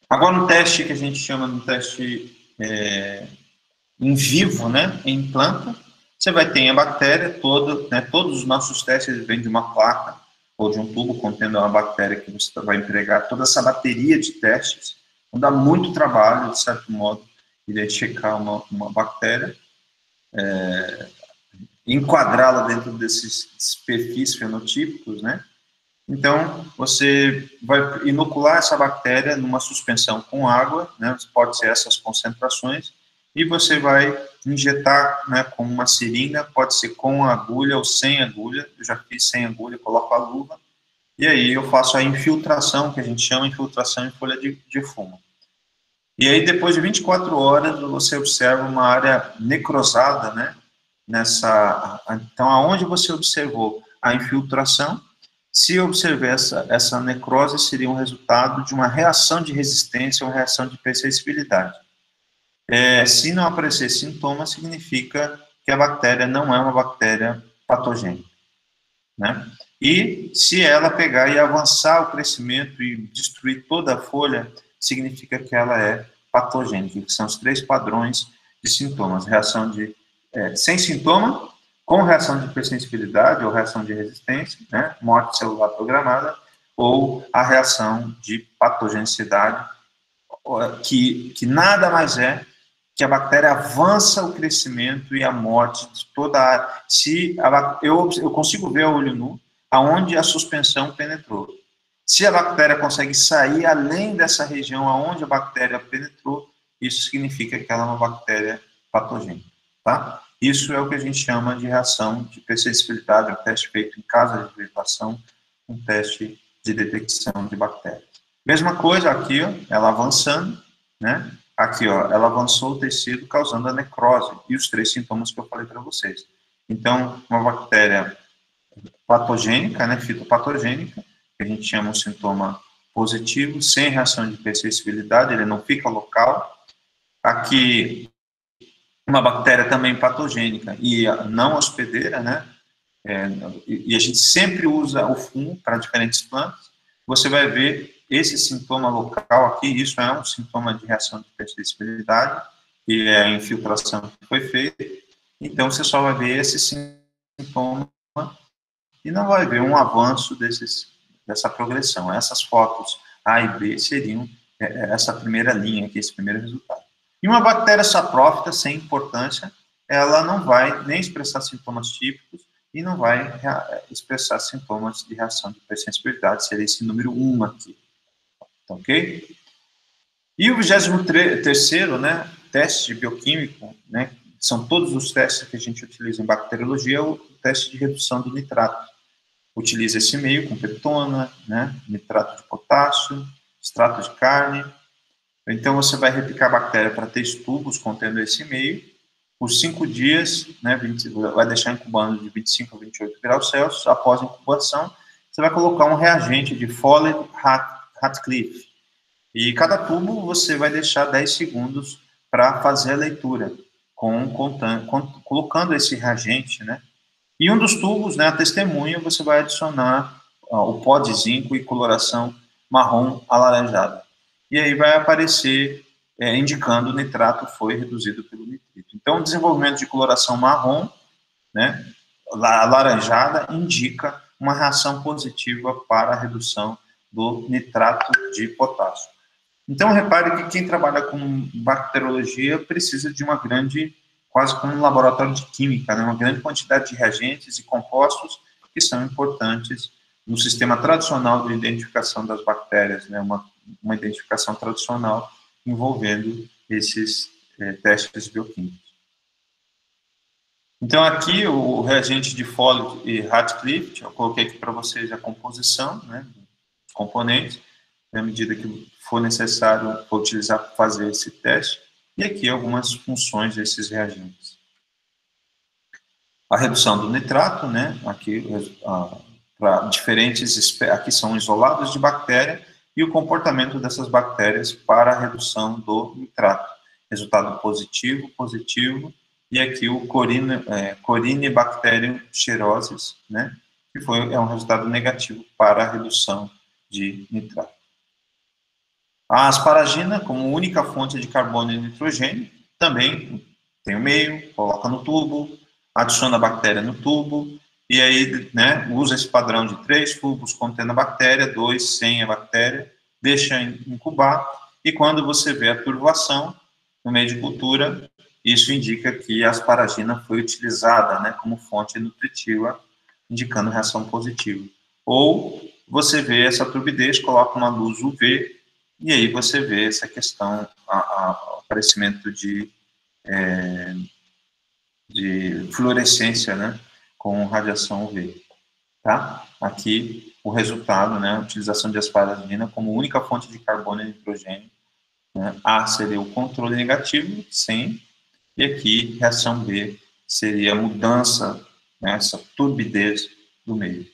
Agora, no teste que a gente chama de teste em vivo, né, em planta, você vai ter a bactéria toda, né, todos os nossos testes vêm de uma placa ou de um tubo contendo uma bactéria que você vai empregar, toda essa bateria de testes. Então, dá muito trabalho, de certo modo, identificar uma bactéria, enquadrá-la dentro desses perfis fenotípicos, né? Então, você vai inocular essa bactéria numa suspensão com água, né? Pode ser essas concentrações, e você vai injetar, né, com uma seringa, pode ser com agulha ou sem agulha. Eu já fiz sem agulha, coloco a luva, e aí eu faço a infiltração, que a gente chama de infiltração em folha de fumo. E aí, depois de 24 horas, você observa uma área necrosada, né? Então, aonde você observou a infiltração, se observar essa necrose, seria um resultado de uma reação de resistência, uma reação de hipersensibilidade. Se não aparecer sintomas, significa que a bactéria não é uma bactéria patogênica, né? E se ela pegar e avançar o crescimento e destruir toda a folha, significa que ela é patogênica, que são os 3 padrões de sintomas: reação sem sintoma, com reação de hipersensibilidade ou reação de resistência, né, morte celular programada, ou a reação de patogenicidade, que nada mais é que a bactéria avança o crescimento e a morte de toda a... Eu consigo ver a olho nu aonde a suspensão penetrou. Se a bactéria consegue sair além dessa região aonde a bactéria penetrou, isso significa que ela é uma bactéria patogênica, tá? Isso é o que a gente chama de reação de hipersensibilidade, um teste feito em casa de vegetação, um teste de detecção de bactérias. Mesma coisa aqui, ó, ela avançando, né? Aqui, ó, ela avançou o tecido causando a necrose e os 3 sintomas que eu falei para vocês. Então, uma bactéria patogênica, né, fitopatogênica, que a gente chama um sintoma positivo, sem reação de hipersensibilidade, ele não fica local. Aqui, uma bactéria também patogênica e não hospedeira, né, e a gente sempre usa o fungo para diferentes plantas. Você vai ver esse sintoma local aqui, isso é um sintoma de reação de hipersensibilidade, e é a infiltração que foi feita. Então, você só vai ver esse sintoma e não vai ver um avanço dessa progressão. Essas fotos A e B seriam essa primeira linha aqui, esse primeiro resultado. E uma bactéria saprófita, sem importância, ela não vai nem expressar sintomas típicos e não vai expressar sintomas de reação de hipersensibilidade, seria esse número 1 aqui. Tá, ok? E o 23º, né, teste bioquímico, né, são todos os testes que a gente utiliza em bacteriologia, o teste de redução do nitrato. Utiliza esse meio com peptona, né, nitrato de potássio, extrato de carne. Então, você vai replicar a bactéria para 3 tubos contendo esse meio, por 5 dias, né, vai deixar incubando de 25 a 28 graus Celsius. Após a incubação, você vai colocar um reagente de Foley-Hatcliffe. E cada tubo você vai deixar 10 segundos para fazer a leitura, colocando esse reagente, né? E um dos tubos, né, a testemunha, você vai adicionar o pó de zinco e coloração marrom alaranjada. E aí vai aparecer indicando o nitrato foi reduzido pelo nitrito. Então, o desenvolvimento de coloração marrom, né, alaranjada indica uma reação positiva para a redução do nitrato de potássio. Então, repare que quem trabalha com bacteriologia precisa de uma grande, quase como um laboratório de química, né? Uma grande quantidade de reagentes e compostos que são importantes no sistema tradicional de identificação das bactérias, né? Uma identificação tradicional envolvendo esses testes bioquímicos. Então, aqui, o reagente de Foley e Radcliffe, eu coloquei aqui para vocês a composição, né, dos componentes, à medida que for necessário utilizar para fazer esse teste, e aqui algumas funções desses reagentes. A redução do nitrato, né, aqui, para diferentes, aqui são isolados de bactéria, e o comportamento dessas bactérias para a redução do nitrato. Resultado positivo, positivo, e aqui o Corynebacterium scherosis, né, que é um resultado negativo para a redução de nitrato. A asparagina, como única fonte de carbono e nitrogênio, também tem o meio, coloca no tubo, adiciona a bactéria no tubo, e aí, né, usa esse padrão de 3 tubos contendo a bactéria, 2 sem a bactéria, deixa incubar, e quando você vê a turvação no meio de cultura, isso indica que a asparagina foi utilizada, né, como fonte nutritiva, indicando reação positiva. Ou você vê essa turbidez, coloca uma luz UV, e aí você vê essa questão, o aparecimento de fluorescência, né, com radiação UV. Tá? Aqui, o resultado, né, a utilização de asparagina como única fonte de carbono e nitrogênio. Né? A seria o controle negativo, sem. E aqui, reação B seria a mudança, né, essa turbidez do meio.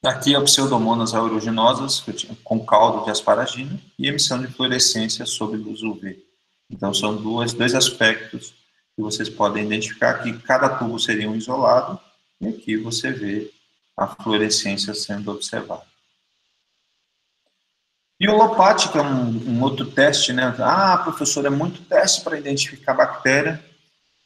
Aqui, a pseudomonas aeruginosas, com caldo de asparagina, e emissão de fluorescência sob luz UV. Então, são dois aspectos que vocês podem identificar, que cada tubo seria um isolado, e aqui você vê a fluorescência sendo observada. E o Lopate, que é um outro teste, né? Ah, professor, é muito teste para identificar bactéria,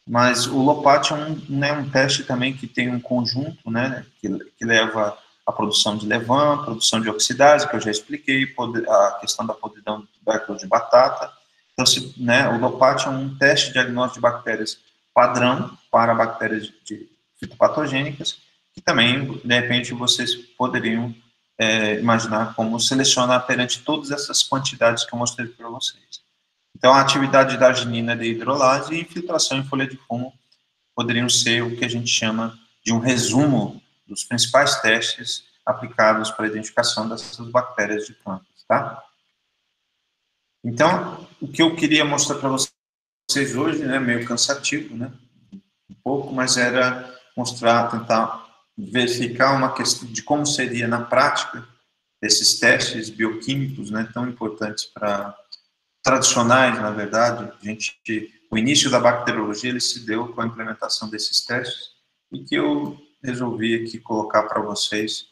mas o Lopate é um teste também que tem um conjunto, né? Que leva à produção de levan, produção de oxidase, que eu já expliquei, a questão da podridão do tubérculo de batata. Então, né, o Lopate é um teste de diagnóstico de bactérias padrão para bactérias fitopatogênicas, que também, de repente, vocês poderiam imaginar como selecionar perante todas essas quantidades que eu mostrei para vocês. Então, a atividade da arginina de hidrolase e infiltração em folha de fumo poderiam ser o que a gente chama de um resumo dos principais testes aplicados para a identificação dessas bactérias de plantas, tá? Então, o que eu queria mostrar para vocês hoje, né, meio cansativo, né, um pouco, mas era mostrar, tentar verificar uma questão de como seria na prática esses testes bioquímicos, né, tão importantes para tradicionais, na verdade. O início da bacteriologia ele se deu com a implementação desses testes e que eu resolvi aqui colocar para vocês